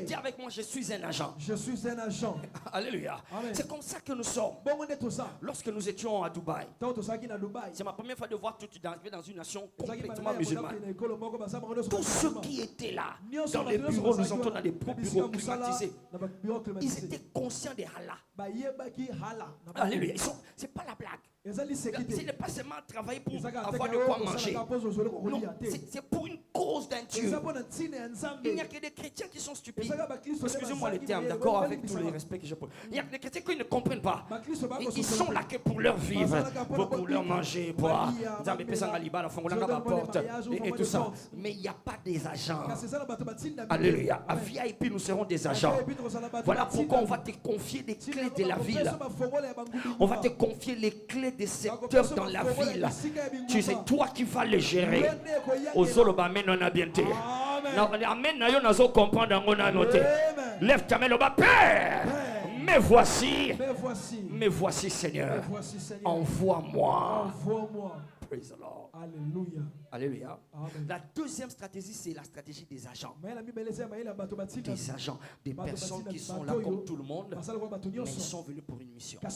Dis avec moi, je suis un agent. Je suis un agent. Alléluia. C'est comme ça que nous sommes. Lorsque nous étions à Dubaï, c'est ma première fois de voir tout dans une nation complètement musulmane. Tous ceux qui étaient là, dans les bureaux, nous entrons dans des bureaux climatisés. Ils étaient conscients des halal. Alléluia. C'est pas la blague. Ce n'est pas seulement travailler pour avoir de quoi manger. Non, c'est pour une cause d'un Dieu. Il n'y a que des chrétiens qui sont stupides. Excusez-moi les termes, d'accord, avec tous les respects que je peux. Il y a des chrétiens qui ne comprennent pas. Ils sont là que pour leur vivre, pour leur manger, boire, et tout ça. Mais il n'y a pas des agents. Alléluia. À VIP, nous serons des agents. Voilà pourquoi on va te confier les clés de la ville. On va te confier les clés des secteurs dans la ville. Tu sais, toi qui vas les gérer. Amen. Lève ta main au bas, Père. Mais voici, Seigneur. Envoie-moi. Praise the Lord. Alléluia. Alléluia. Amen. La deuxième stratégie, c'est la stratégie des agents. Des agents, des personnes qui sont là comme tout le monde, mais ils sont venus pour une mission. Ils ont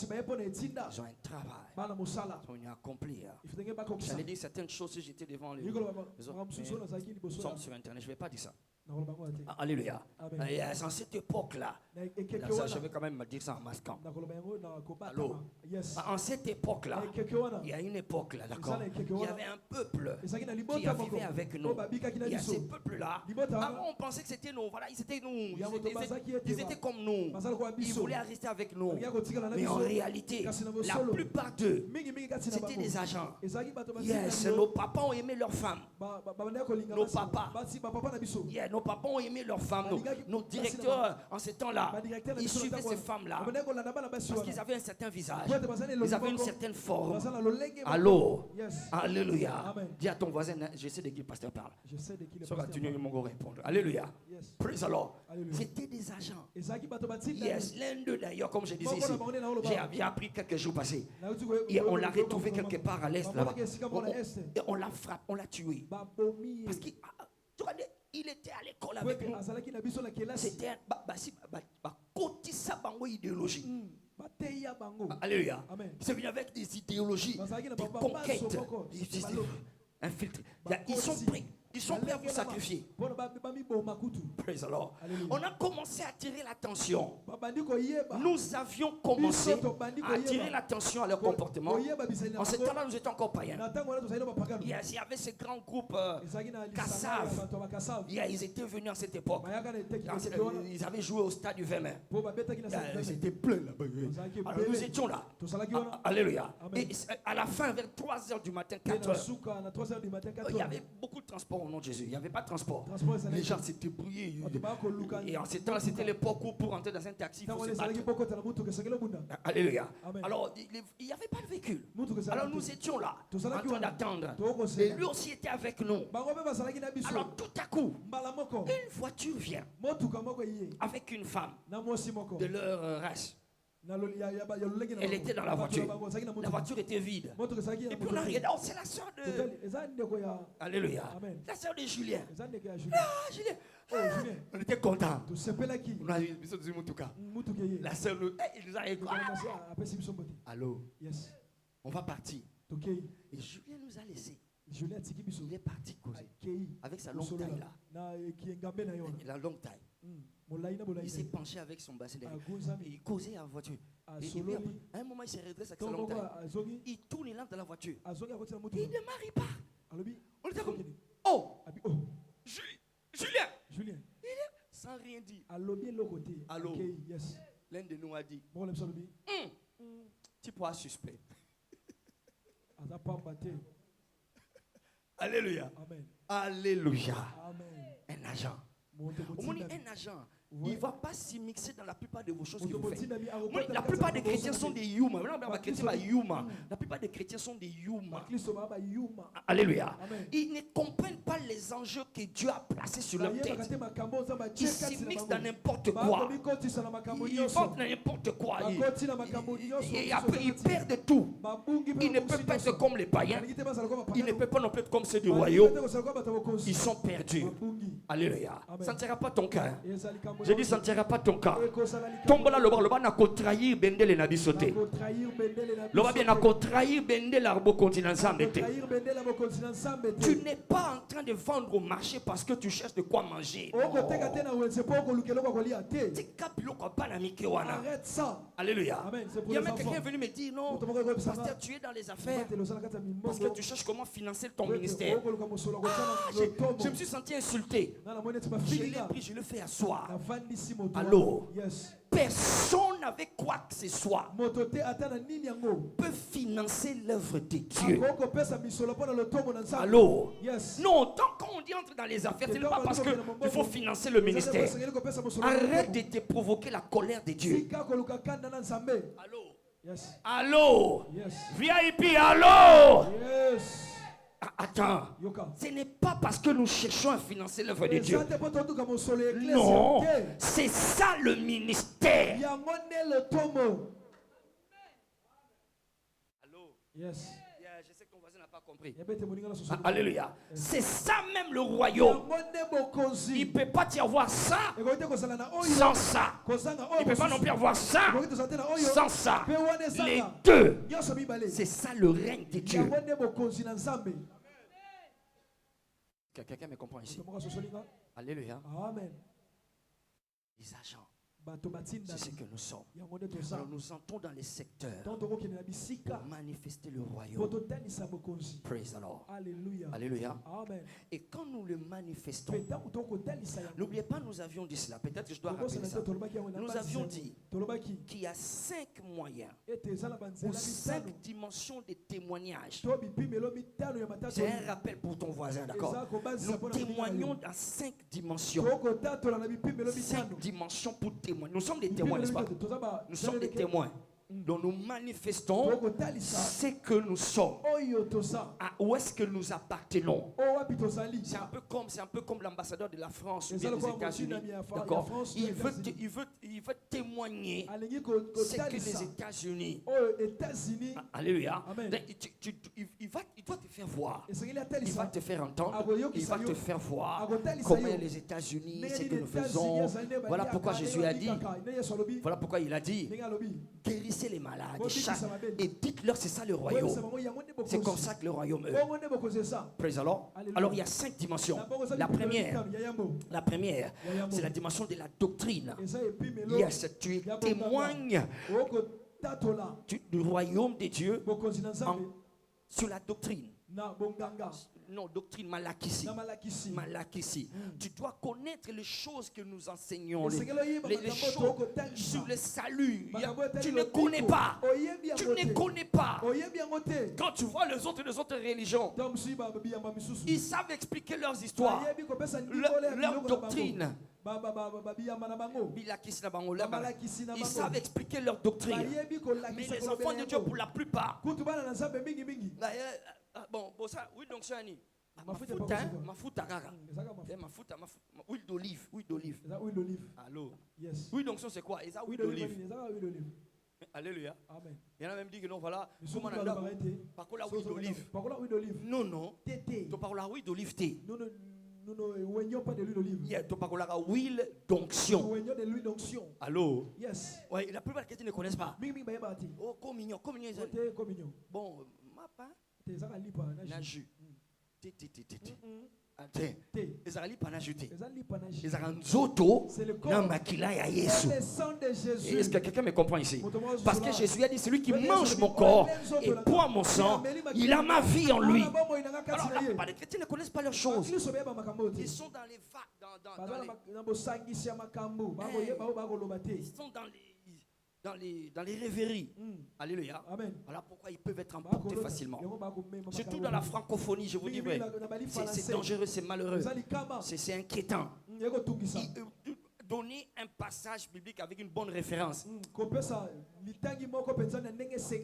un travail. Ils ont une à accomplir. J'allais dire certaines choses si j'étais devant les sommes sur Internet. Je ne vais pas dire ça. Alléluia. Et en cette époque-là, je vais quand même me dire ça en masquant. Allô? En cette époque-là, il y a une époque-là, d'accord? Il y avait un peuple qui vivait avec nous. Il y a ces peuples-là. Avant, on pensait que c'était nous. Voilà, ils étaient nous. Ils étaient comme nous. Ils voulaient rester avec nous. Mais en réalité, la plupart d'eux, c'était des agents. Yes, nos papas ont aimé leurs femmes. Nos papas. Yeah, nos papas ont aimé leurs femmes. Nos directeurs, en ce temps-là, ils suivaient ces femmes-là. Parce qu'ils avaient un certain visage. Ils avaient une certaine forme. Allô? Alléluia. Dis à ton voisin, je sais de qui le pasteur parle. Je sais de qui le pasteur parle. Répondre. Alléluia. Yes. Praise the Lord. C'était des agents. Yes, l'un d'eux d'ailleurs, comme je disais ici, j'ai appris quelques jours passés. Et on l'a retrouvé quelque part à l'est là-bas. Et on l'a frappé, on l'a tué. Parce qu'il était à l'école avec nous. C'était un cotissa bango idéologie. Alléluia. C'est venu avec des idéologies, des conquêtes, infiltrées. Ils Ils sont prêts à vous sacrifier. Praise the Lord. On a commencé à attirer l'attention. Nous avions commencé à attirer l'attention à leur comportement. En ce temps-là, nous étions encore païens. Il y avait ces grands groupes Kassav. Ils étaient venus à cette époque. Ils avaient joué au stade du Vermin. Ils étaient pleins là-bas. Alors nous étions là. Alléluia. Et à la fin, vers 3h du matin, 4h, il y avait beaucoup de transport au nom de Jésus. Il n'y avait pas de transport. Les gens s'étaient brouillés. Et en ce temps-là, c'était l'époque où pour entrer dans un taxi, il faut se battre. Alléluia. Alors, il n'y avait pas de véhicule. Alors nous étions là, en train d'attendre. Et lui aussi était avec nous. Alors tout à coup, une voiture vient avec une femme de leur race. Elle était dans la voiture. La voiture était vide. Et puis on a regardé, oh, c'est la soeur de... Alléluia. La soeur de Julien. Ah, Julien. On était contents. On a eu la soeur, il nous a écouté. Allô? On va partir. Et Julien nous a laissés. Il est parti causer. Avec sa longue taille là. La longue taille. Il s'est penché avec son bassin derrière. Et il causait à la voiture. Et puis, à un moment, il s'est redressé avec sa longue taille. Il tourne, il entre dans la voiture. Et il ne marie pas. On était comme, oh, Julien. Il est sans rien dire. Allô. L'un de nous a dit, tu pourras suspect. Alléluia. Amen. Alléluia. Amen. Un agent. Un agent, il ne va pas s'y mixer dans la plupart de vos choses que vous faites. La plupart des chrétiens sont des humains. La plupart des chrétiens sont des humains. Alléluia. Ils ne comprennent pas les enjeux que Dieu a placés sur leur tête. Ils s'y mixent dans n'importe quoi. Ils font n'importe quoi. Et après, ils perdent tout. Ils ne peuvent pas être comme les païens. Ils ne peuvent pas non plus être comme ceux du royaume. Ils sont perdus. Alléluia. Ça ne sera pas ton cas. Je dis, ça ne sera pas ton cas. Tombe là, le bas n'a qu'au trahir bende les nabis sauté. Le bas bien n'a qu'au trahir bende l'arbo continent sans mété. Tu n'es pas en train de vendre au marché parce que tu cherches de quoi manger. Arrête ça. Alléluia. Il y a même quelqu'un venu me dire, non, pasteur, tu es dans les affaires parce que tu cherches comment financer ton ministère. Je me suis senti insulté. Je l'ai pris, je le fais asseoir. Allô? Personne avec quoi que ce soit peut financer l'œuvre de Dieu. Allô? Non, tant qu'on dit entre dans les affaires, ce n'est pas parce qu'il faut financer le ministère. Arrête de te provoquer la colère de Dieu. Allô? Allô? VIP, allô? Attends, ce n'est pas parce que nous cherchons à financer l'œuvre de Dieu. Non, c'est ça le ministère. Allô? Yes. Je sais que ton voisin n'a pas compris. Alléluia. C'est ça même le royaume. Il ne peut pas y avoir ça sans ça. Il ne peut pas non plus avoir ça sans ça. Les deux. C'est ça le règne de Dieu. Quelqu'un me comprend ici? Alléluia. Amen. Les agents. C'est ce que nous sommes. Alors nous entrons dans les secteurs pour manifester le royaume. Praise the Lord. Alléluia. Amen. Et quand nous le manifestons, n'oubliez pas, nous avions dit cela. Peut-être que je dois rappeler ça. Nous avions dit qu'il y a 5 moyens ou 5 dimensions de témoignage. C'est un rappel pour ton voisin, d'accord? Nous témoignons dans 5 dimensions. 5 dimensions pour témoigner. Nous sommes des témoins, n'est-ce pas? Nous sommes des témoins. Donc nous manifestons ce que nous sommes. Où est-ce que nous appartenons? C'est un peu comme l'ambassadeur de la France ou bien des États-Unis. D'accord? Il veut témoigner ce que les États-Unis. Alléluia. Il doit te faire voir. Il va te faire entendre. Il va te faire voir comment les États-Unis, ce que nous faisons. Voilà pourquoi Jésus a dit. Voilà pourquoi il a dit guérissez les malades, et dites-leur c'est ça le royaume. C'est comme ça que le royaume est. Praise the Lord. Alors il y a 5 dimensions. La première, c'est la dimension de la doctrine. Yes, tu témoignes du royaume de Dieu sur la doctrine. Non, doctrine Malakissi. Tu dois connaître les choses que nous enseignons, les choses sur le salut. Tu ne connais pas. Tu ne connais pas. Quand tu vois les autres religions, ils savent expliquer leurs histoires, leur doctrine. Ils savent expliquer leur doctrine. Mais les enfants de Dieu, pour la plupart, bon, oui, donc c'est Annie. Mafuta kaka. Huile d'olive. Allô. Yes. Oui, donc ça c'est quoi? Et ça, huile d'olive. Alléluia. Amen. Il y en a même dit que non, voilà. Par contre, la huile d'olive. Non. Tu parles la huile d'olive. Nous ne oignons pas de l'huile d'olive. Tu parles la huile d'onction. Nous oignons de l'huile d'onction. Allô? Yes. Oui, la plupart des chrétiens ne connaissent pas. Oh, communion. Bon, ma pas. Naju. Ezali panajute. Ezali nzoto na makila ya Yesu. Est-ce que quelqu'un me comprend ici? Parce que Jésus a dit celui qui mange mon corps et boit mon sang, il a ma vie en lui. Alors la plupart des chrétiens ne connaissent pas leurs choses. Ils sont dans les dans les rêveries. Alléluia. Amen. Voilà pourquoi ils peuvent être emportés facilement. Surtout dans la francophonie, je vous dis, c'est dangereux, c'est malheureux, c'est inquiétant. Donner un passage biblique avec une bonne référence.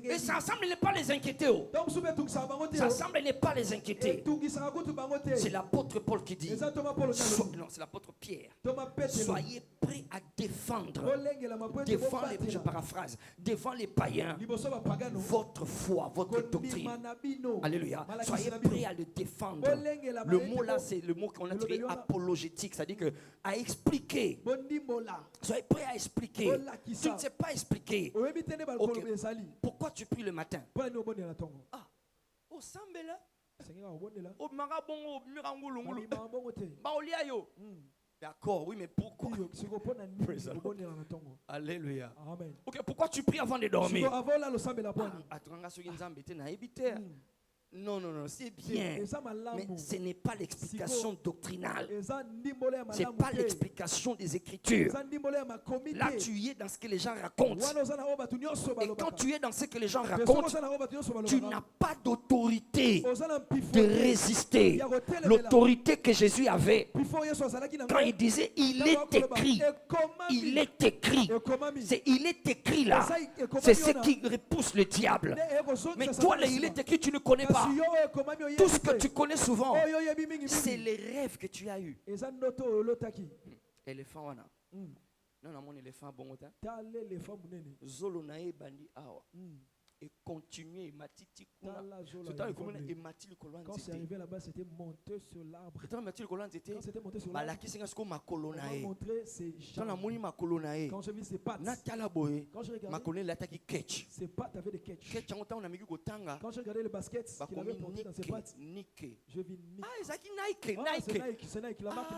Et ça semble ne pas les inquiéter. Ça semble ne pas les inquiéter. C'est l'apôtre Paul qui dit. Non, c'est l'apôtre Pierre. Soyez prêts à défendre. Je paraphrase. Devant les païens, votre foi, votre doctrine. Alléluia. Soyez prêts à le défendre. Le mot là, c'est le mot qu'on a tiré apologétique. C'est-à-dire que à expliquer. Soyez prêts à expliquer. Tu ne sais pas expliquer. Okay. Pourquoi tu pries le matin? Ah, au Sambela. Au Marabongo, Mirangulungulu. Baoliayo. D'accord, oui, mais pourquoi? Alléluia. Amen. Ok, pourquoi tu pries avant de dormir? Non, c'est bien. Mais ce n'est pas l'explication doctrinale. Ce n'est pas l'explication des Écritures. Là, tu es dans ce que les gens racontent. Et quand tu es dans ce que les gens racontent, tu n'as pas d'autorité de résister. L'autorité que Jésus avait quand il disait il est écrit. Il est écrit. Il est écrit là. C'est ce qui repousse le diable. Mais toi, là, il est écrit, tu ne connais pas. Tout ce que tu connais souvent, c'est les rêves que tu as eus. Éléphant, wana. Non, mon éléphant, bon, Zolo nae bandi awa. Et continuer, matiti kuna. Quand c'est arrivé là-bas, c'était monté sur l'arbre. Quand c'était monté sur l'arbre, on m'a montré ses jambes. Quand j'ai vu ses pattes, quand j'ai regardé, ses pattes avaient des catchs. Quand j'ai regardé le basket qu'il avait porté dans ses pattes, je vis Nike. C'est Nike, la marque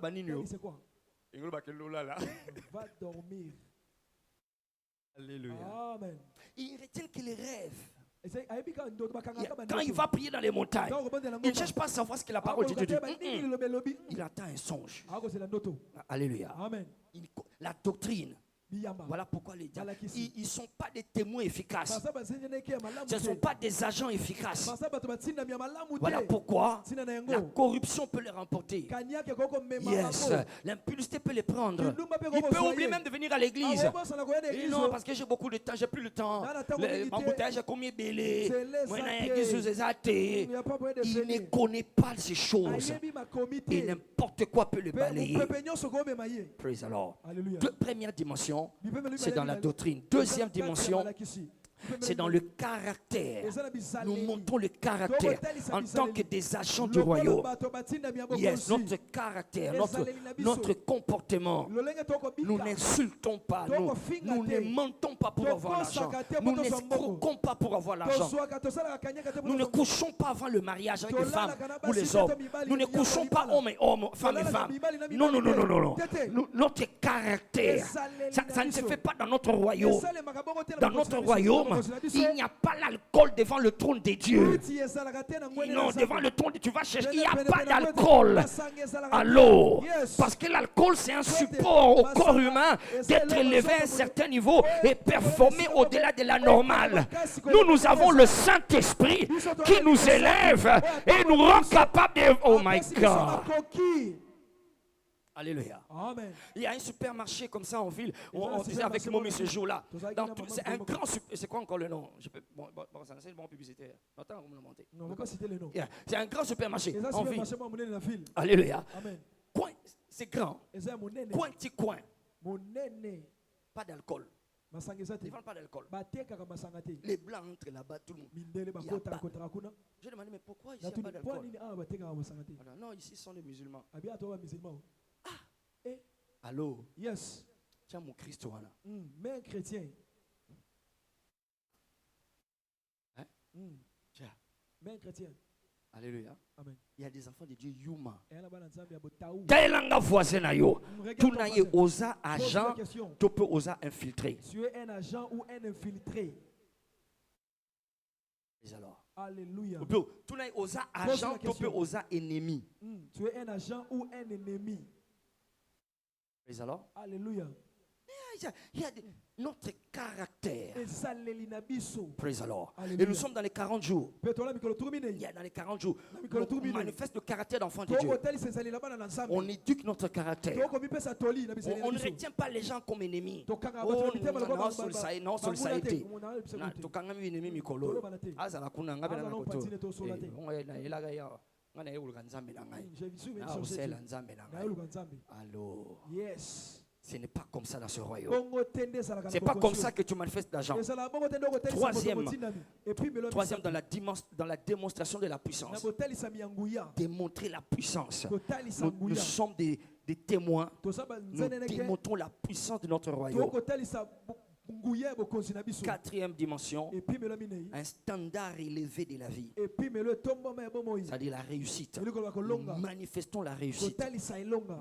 Nike. C'est quoi? Va dormir. Alléluia. Amen. Il retient que les rêves. Quand il va prier dans les montagnes, il ne cherche pas à savoir ce que la parole de Dieu dit. Il attend un songe. Alléluia. Amen. La doctrine. Voilà pourquoi les diables, ils ne sont pas des témoins efficaces. Ce ne sont pas des agents efficaces. Voilà pourquoi la corruption peut les remporter. Yes. L'impudicité peut les prendre. Il peut oublier même de venir à l'église. Et non, parce que j'ai beaucoup de temps, j'ai plus le temps. L'embouteillage a commis belé. Il ne connaît pas ces choses. Et n'importe quoi peut le balayer. Praise the Lord. Première dimension, c'est dans la doctrine. Deuxième dimension, C'est dans le caractère. Nous montrons le caractère en tant que des agents du royaume. Yes, notre caractère, notre comportement. Nous n'insultons pas, nous ne mentons pas pour avoir l'argent. Nous n'escroquons pas pour avoir l'argent. Nous ne couchons pas avant le mariage avec les femmes ou les hommes. Nous ne couchons pas hommes et hommes, femmes et femmes. Non. Notre caractère, ça ne se fait pas dans notre royaume. Dans notre royaume, il n'y a pas l'alcool devant le trône de Dieu. Non, devant le trône, tu vas chercher, il n'y a pas d'alcool. Alors, parce que l'alcool, c'est un support au corps humain d'être élevé à un certain niveau et performer au-delà de la normale. Nous avons le Saint-Esprit qui nous élève et nous rend capables de... Oh my God. Alléluia. Amen. Il y a un supermarché comme ça en ville. On disait avec Momi ce jour-là. C'est un grand supermarché. C'est quoi encore le nom? C'est une bonne publicité. Attends, on va monter. Non, on ne va pas citer le nom. C'est un grand supermarché en ville. Alléluia. C'est grand. Coin petit coin. Pas d'alcool. Ils ne vendent pas d'alcool. Les blancs entrent là-bas, tout le monde. Je demande, mais pourquoi ici il n'y a pas d'alcool? Non, ici ce sont des musulmans. Allô? Yes. Tiens, mon Christ, voilà. Mais un chrétien. Hein? Tiens. Mais un chrétien. Alléluia. Amen. Il y a des enfants de Dieu, Yuma. Kaelanga voisin na yo. Tu n'as osa agent, tu peux osa infiltrer. Tu es un agent ou un infiltré. Mais alors. Alléluia. Tu n'as osa agent, tu peux osa ennemi. Tu es un agent ou un ennemi. Mais alors. Alléluia. Il y a notre caractère. Praise the Lord. Et nous sommes dans les 40 jours. Il y a dans les 40 jours. On manifeste le caractère d'enfant de Dieu. On éduque notre caractère. On ne retient pas les gens comme ennemis. Non, sur ça a été. Allô. Yes. Ce n'est pas comme ça dans ce royaume. Ce n'est pas comme ça que tu manifestes l'argent. Troisième, dans la démonstration de la puissance. Démontrer la puissance. Nous sommes des témoins. Nous démontrons la puissance de notre royaume. Quatrième dimension, un standard élevé de la vie. C'est-à-dire la réussite. Nous manifestons la réussite.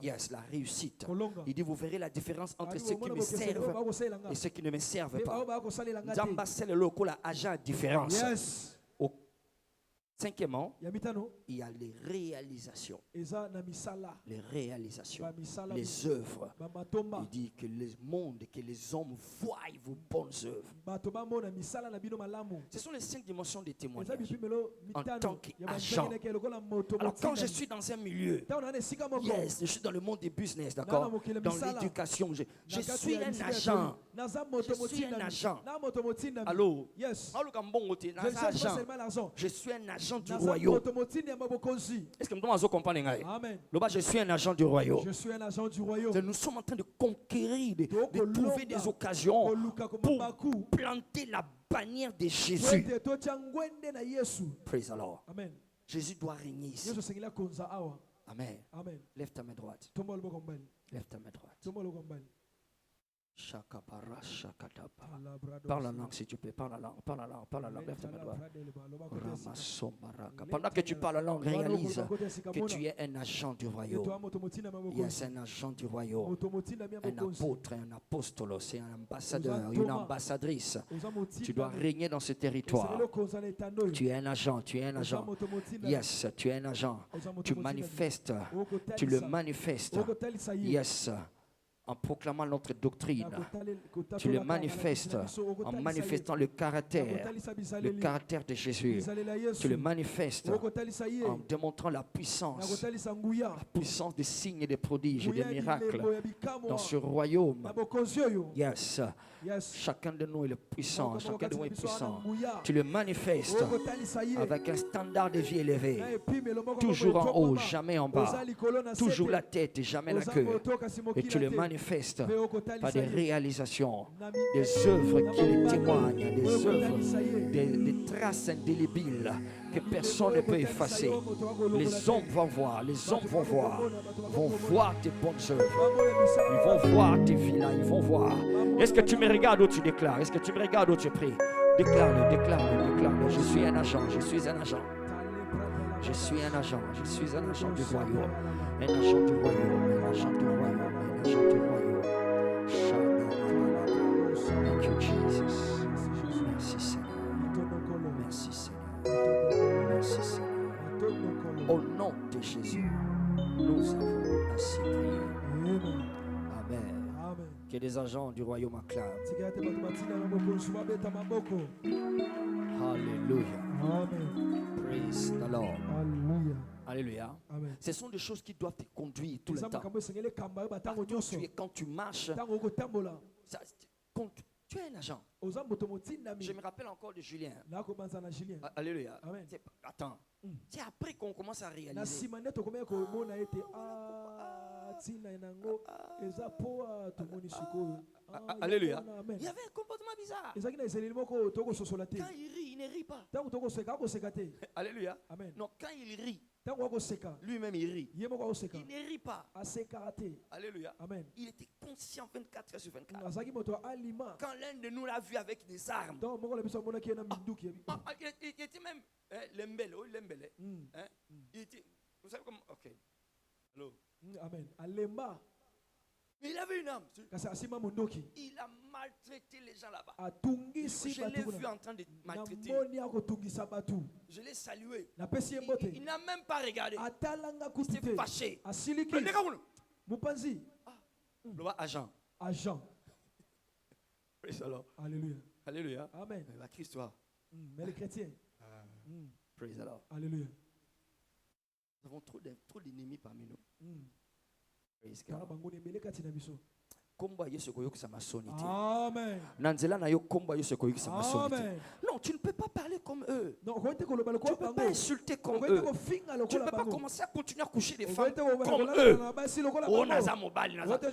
Yes, la réussite. Il dit, vous verrez la différence entre ceux qui me servent et ceux qui ne me servent pas. Zamba c'est le local agent différence. Yes. Cinquièmement, il y a les réalisations. Les réalisations, les œuvres. Il dit que le monde, que les hommes voient vos bonnes œuvres. Ce sont les 5 dimensions des témoignages. En tant qu'agent. Alors quand je suis dans un milieu, yes, je suis dans le monde des business, d'accord? Dans l'éducation, je suis un agent. Je suis un agent. Allô? Yes. Je suis un agent du royaume. Est-ce que nous comprenons? Amen. Je suis un agent du royaume. Je suis un agent du royaume. Nous sommes en train de conquérir, de trouver des occasions pour planter la bannière de Jésus. Praise the Lord. Amen. Jésus doit régner ici. Amen. Amen. Lève ta main droite. Lève ta main droite. Parle la langue si tu peux, parle la langue, lève ta main droite. Pendant que tu parles la langue, réalise que tu es un agent du royaume. Yes, un agent du royaume. Un apôtre, un apostole, c'est un ambassadeur, une ambassadrice. Tu dois régner dans ce territoire. Tu es un agent, tu es un agent. Yes, tu es un agent. Tu manifestes, tu le manifestes. Yes. En proclamant notre doctrine, tu le manifestes en manifestant le caractère de Jésus. Tu le manifestes en démontrant la puissance des signes et des prodiges et des miracles dans ce royaume. Yes. Chacun de nous est puissant, chacun de nous est puissant. Tu le manifestes avec un standard de vie élevé, toujours en haut, jamais en bas, toujours la tête et jamais la queue. Et tu le manifestes manifeste par des réalisations, des œuvres qui les témoignent, des œuvres, des traces indélébiles que personne ne peut effacer. Les hommes vont voir, vont voir tes bonnes œuvres. Ils vont voir tes villas, ils vont voir. Est-ce que tu me regardes ou tu déclares? Est-ce que tu me regardes ou tu pries? Déclare-le, déclare-le, déclare-le. Je suis un agent, je suis un agent. Je suis un agent, je suis un agent du royaume. Un agent du royaume, un agent du royaume, un agent du royaume. Thank you, Jesus. Merci Seigneur. Merci Seigneur. Merci Seigneur. Au nom de Jésus, nous avons ainsi prié. Amen. Que des agents du royaume acclament. Alléluia. Amen. Praise the Lord. Alléluia. Alléluia. Amen. Ce sont des choses qui doivent te conduire tout le temps. Quand tu marches, quand tu es un agent. Je me rappelle encore de Julien. Alléluia. Attends. C'est après qu'on commence à réaliser. Alléluia. Il y avait un comportement bizarre. Quand il rit, il ne rit pas. Alléluia. Non, quand il rit, lui-même il rit. Il ne rit pas. Alléluia. Il était conscient 24 heures sur 24. Quand l'un de nous l'a vu avec des armes, il était même l'embelle. Il était, vous savez comment? Ok. Allô? Amen. Mais il avait une âme. Il a maltraité les gens là-bas. Je l'ai vu en train de maltraiter. Je l'ai salué. Il n'a même pas regardé. Il s'est fâché. Le agent. Alléluia. Alléluia. Amen. La Christ, toi. Mais les chrétiens. Praise the Lord. Alléluia. Nous avons trop d'ennemis parmi nous. Praise God. Amen. Non, tu ne peux pas parler comme eux. Tu ne peux pas insulter comme eux. Tu ne peux pas commencer à continuer à coucher des femmes comme eux. Oh, Naza Mobali, Naza. Tu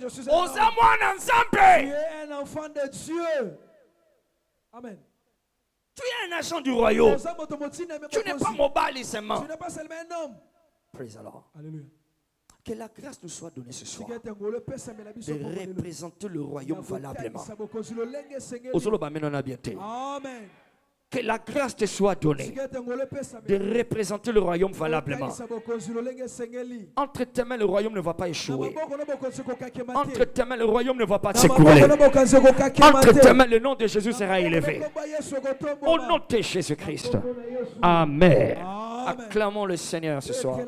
es un enfant de Dieu. Amen. Tu es un agent du royaume. Tu n'es pas Mobali seulement. Tu n'es pas seulement un homme. Praise the Lord. Alléluia. Que la grâce nous soit donnée ce soir de représenter le royaume valablement. Amen. Que la grâce te soit donnée de représenter le royaume valablement. Entre tes mains, le royaume ne va pas échouer. Entre tes mains, le royaume ne va pas s'écrouler. Entre tes mains, le nom de Jésus sera élevé. Au nom de Jésus-Christ. Amen. Acclamons le Seigneur ce soir.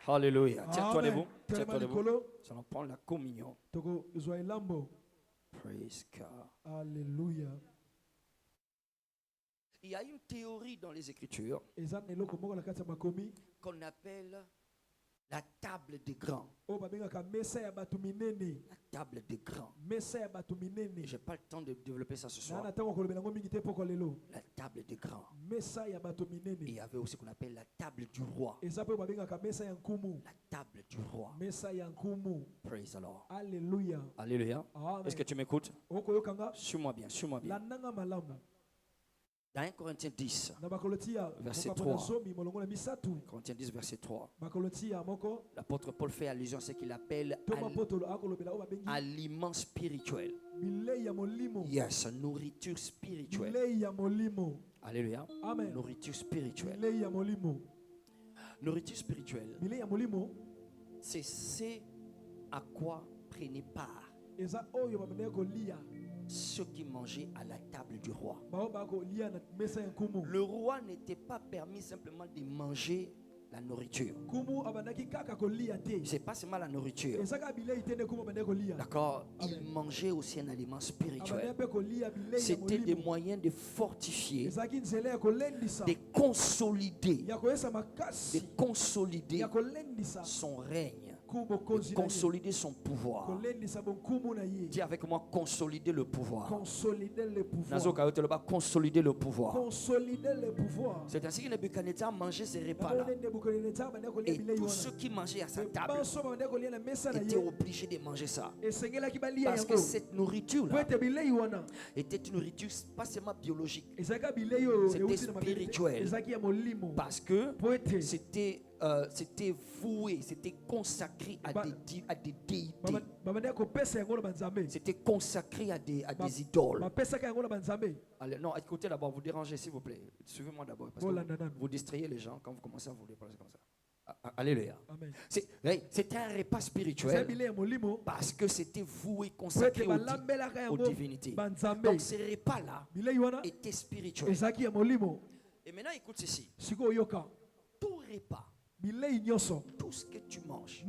Alléluia. Tiens-toi debout. Tiens-toi debout. Nous allons prendre la communion. Praise God. Alléluia. Il y a une théorie dans les Écritures qu'on appelle la table des grands. La table des grands. Je n'ai pas le temps de développer ça ce soir. La table des grands. Et il y avait aussi ce qu'on appelle la table du roi. La table du roi. Praise the Lord. Alléluia. Alléluia. Est-ce que tu m'écoutes? Suis-moi bien, suis-moi bien. Dans 1 Corinthiens 10, verset 3. Corinthiens 10, verset 3. L'apôtre Paul fait allusion à ce qu'il appelle aliment spirituel. Yes, nourriture spirituelle. Alléluia. Amen. Nourriture spirituelle. Nourriture spirituelle, c'est ce à quoi prenaient part ceux qui mangeaient à la table du roi. Le roi n'était pas permis simplement de manger la nourriture. C'est pas seulement la nourriture. D'accord. Il mangeait aussi un aliment spirituel. C'était des moyens de fortifier, de consolider son règne consolider son pouvoir. Dis avec moi, consolider le pouvoir. Consolider le pouvoir. Consolider le pouvoir. Consolider le pouvoir. C'est ainsi que Nebuchadnezzar mangeait ses repas-là. Et tous ceux qui mangeaient à sa table étaient obligés de manger ça. Parce que cette nourriture-là était une nourriture pas seulement biologique, c'était spirituel. Parce que c'était voué, c'était consacré à des déités. C'était consacré à des idoles. Allez, non, écoutez d'abord, vous dérangez s'il vous plaît. Suivez-moi d'abord. Parce que vous distrayez les gens quand vous commencez à vous parler comme ça. Alléluia. C'était un repas spirituel parce que c'était voué, consacré aux divinités. Donc ces repas-là étaient spirituels. Et maintenant écoute ceci. Tout repas, tout ce que tu manges,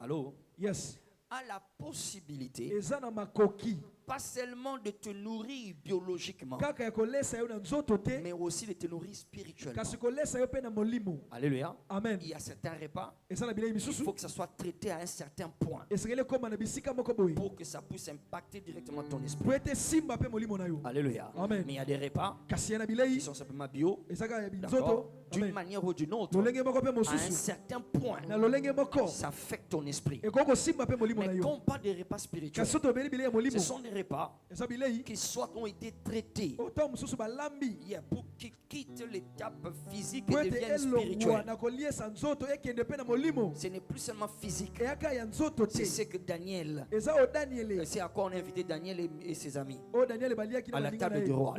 allô, yes, a la possibilité pas seulement de te nourrir biologiquement, mais aussi de te nourrir spirituellement. Alléluia. Amen. Il y a certains repas, il faut que ça soit traité à un certain point pour que ça puisse impacter directement ton esprit. Alléluia. Amen. Mais il y a des repas qui sont simplement bio, d'une manière ou d'une autre, à un certain point, ça affecte ton esprit. Mais quand on parle des repas spirituels, ce sont des repas qui soit ont été traités pour qu'ils quittent l'étape physique et deviennent spirituels. Ce n'est plus seulement physique. C'est ce que Daniel, c'est à quoi on a invité Daniel et ses amis à la table du roi.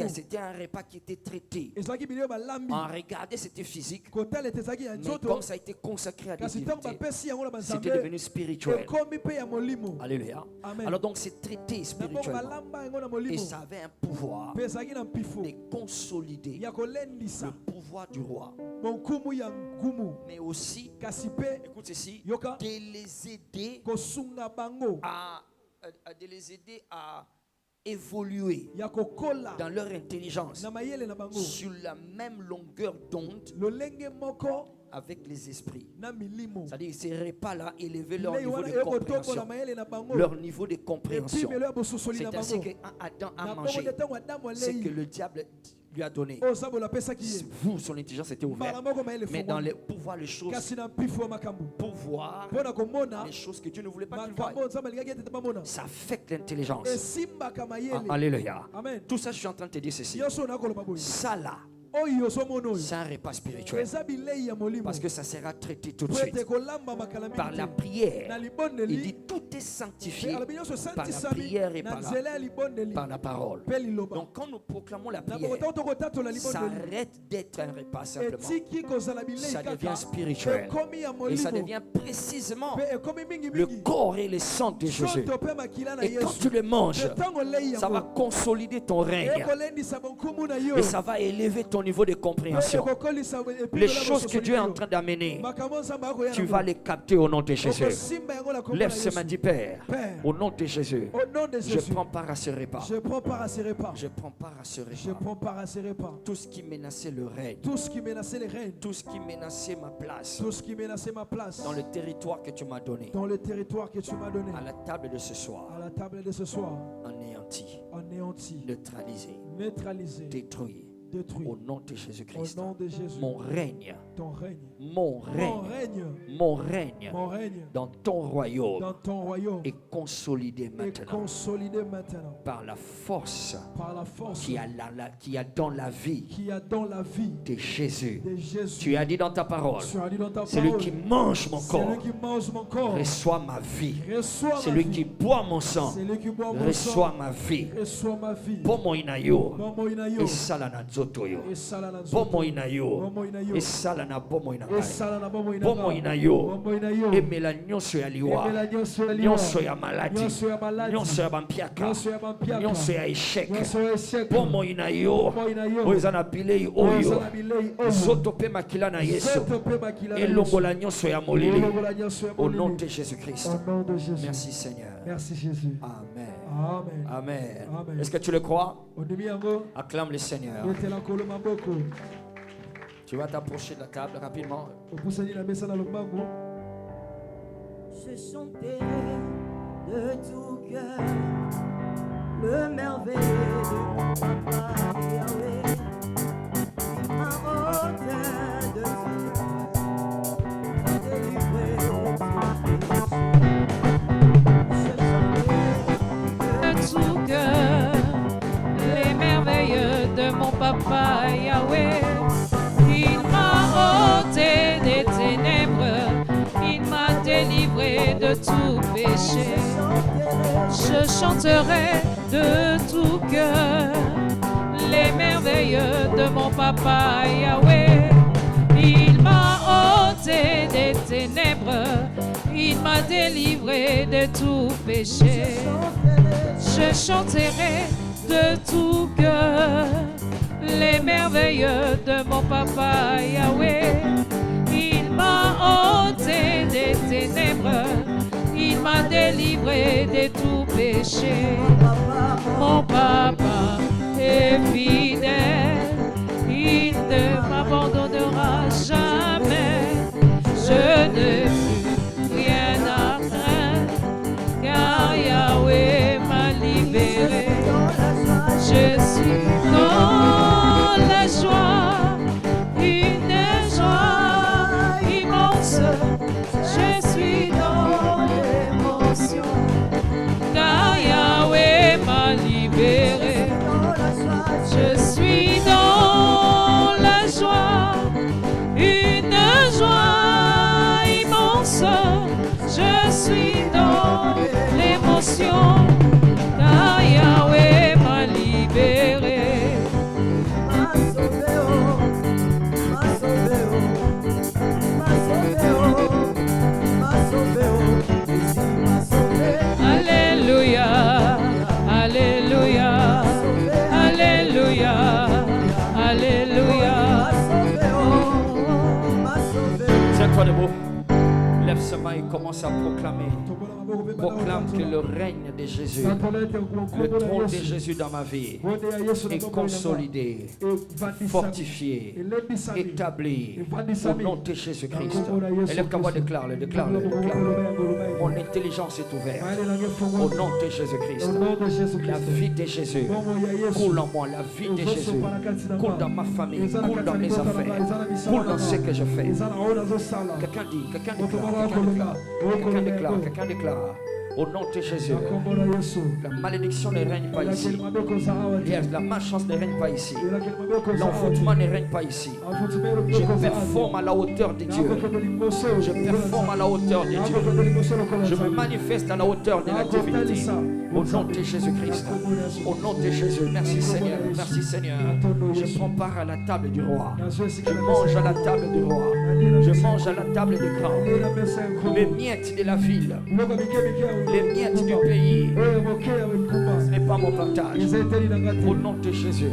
C'était un repas qui était traité. On regardait, c'était physique, mais comme ça a été consacré à des divinités, c'était devenu spirituel. Alléluia. Alors donc c'est traité spirituellement et ça avait un pouvoir de consolider le pouvoir du roi, mais aussi, écoute ceci, de les aider à évoluer dans leur intelligence sur la même longueur d'onde avec les esprits. C'est-à-dire ces repas-là élevaient leur niveau de compréhension. Leur niveau de compréhension. C'est ainsi qu'Adam a mangé ce que le diable lui a donné. Vous, son intelligence était ouverte. Mais dans les pouvoirs, les choses, pouvoir, les choses que Dieu ne voulait pas qu'il voie, ça affecte l'intelligence. Alléluia. Tout ça, je suis en train de te dire ceci. Ça là, c'est un repas spirituel parce que ça sera traité tout de suite par la prière. Il dit tout est sanctifié par la prière et par la parole. Donc quand nous proclamons la prière, ça arrête d'être un repas simplement, ça devient spirituel et ça devient précisément le corps et le sang de Jésus. Et quand tu le manges, ça va consolider ton règne et ça va élever ton niveau de compréhension. Les choses que Dieu est en train d'amener, tu vas les capter au nom de Jésus. Lève ce matin, Père, au nom de Jésus. Je prends part à ce repas. Je prends part à ce repas. Je prends part à ce repas. Je prends part à ce repas. Tout ce qui menaçait le règne. Tout ce qui menaçait le règne. Tout ce qui menaçait ma place. Tout ce qui menaçait ma place. Dans le territoire que tu m'as donné. Dans le territoire que tu m'as donné. À la table de ce soir. À la table de ce soir. Anéanti. Anéanti. Neutralisé. Neutralisé. Détruit. Détruit. Au nom de Jésus-Christ. Au nom de Jésus. Mon règne. Ton règne. Mon règne. Mon règne. Mon règne. Dans ton royaume. Dans ton royaume. Est consolidé maintenant. Est consolidé maintenant. Par la force. Par la force. Qui a dans la vie. Qui a dans la vie. De Jésus. De Jésus. Tu as dit dans ta parole. Tu as dit dans ta parole. Celui qui mange mon corps. Celui qui mange mon corps. Reçoit ma vie. Reçoit celui qui boit mon sang. Celui qui boit mon sang. Reçoit ma vie. Reçoit ma vie. Bomo inayo. Bomo inayo. Et salana. Bomo inayo esala na bomo inayo bomo inayo emela nyonso ya liwa nyonso ya maladi nyonso ya bampiaka nyonso ya échec bomo inayo oyo eza na bilei oyo nzoto mpe makila na Yesu elongola nyonso ya molili au nom de Jésus-Christ. Merci Seigneur. Merci Jésus. Amen. Amen. Amen. Amen. Est-ce que tu le crois? Acclame le Seigneur. Tu vas t'approcher de la table rapidement. Je chanterai de tout cœur le merveilleux de mon papa Yahweh. Il m'a ôté de tout cœur, m'a délivré de tout péché. Je chanterai de tout cœur les merveilleux de mon papa Yahweh. Il m'a ôté des ténèbres, il m'a délivré de tout péché. Je chanterai de tout cœur les merveilleux de mon papa Yahweh. Il m'a ôté des ténèbres, il m'a délivré de tout péché. Je chanterai de tout cœur les merveilleux de mon papa Yahweh. Il m'a ôté des ténèbres, il m'a délivré de tout péché. Mon papa est fidèle, il ne m'abandonnera jamais. Je n'ai plus rien à craindre, car Yahweh m'a libéré. Je suis dans la joie, une joie immense. Je suis dans l'émotion, car Yahweh m'a libéré. Je suis dans la joie, une joie immense. Je suis dans l'émotion, car Yahweh m'a libéré. M'a sauvé, oh, m'a sauvé, oh, m'a sauvé, oh, m'a sauvé, oh, Jésus m'a sauvé. Alléluia, alléluia, alléluia, alléluia. Tiens-toi debout. Lève sa main et commence à proclamer. Proclame que le règne de Jésus, le trône de Jésus dans ma vie est consolidé, fortifié, établi au nom de Jésus-Christ. Élève ta voix, déclare-le, déclare-le, déclare-le. Mon intelligence est ouverte au nom de Jésus-Christ. La vie de Jésus coule en moi, la vie de Jésus coule dans ma famille, coule dans mes affaires, coule dans ce que je fais. Quelqu'un dit, quelqu'un déclare, quelqu'un déclare, quelqu'un déclare. Au nom de Jésus, la malédiction ne règne pas ici. La malchance ne règne pas ici. L'envoûtement ne règne pas ici. Je performe à la hauteur de Dieu. Je performe à la hauteur de Dieu. Je me manifeste à la hauteur de la divinité. Au nom de Jésus-Christ. Au nom de Jésus. Merci Seigneur. Merci Seigneur. Je prends part à la table du roi. Je mange à la table du roi. Je mange à la table du grand. Les miettes de la ville. Les miettes du pays, ce n'est pas mon partage. Au nom de Jésus,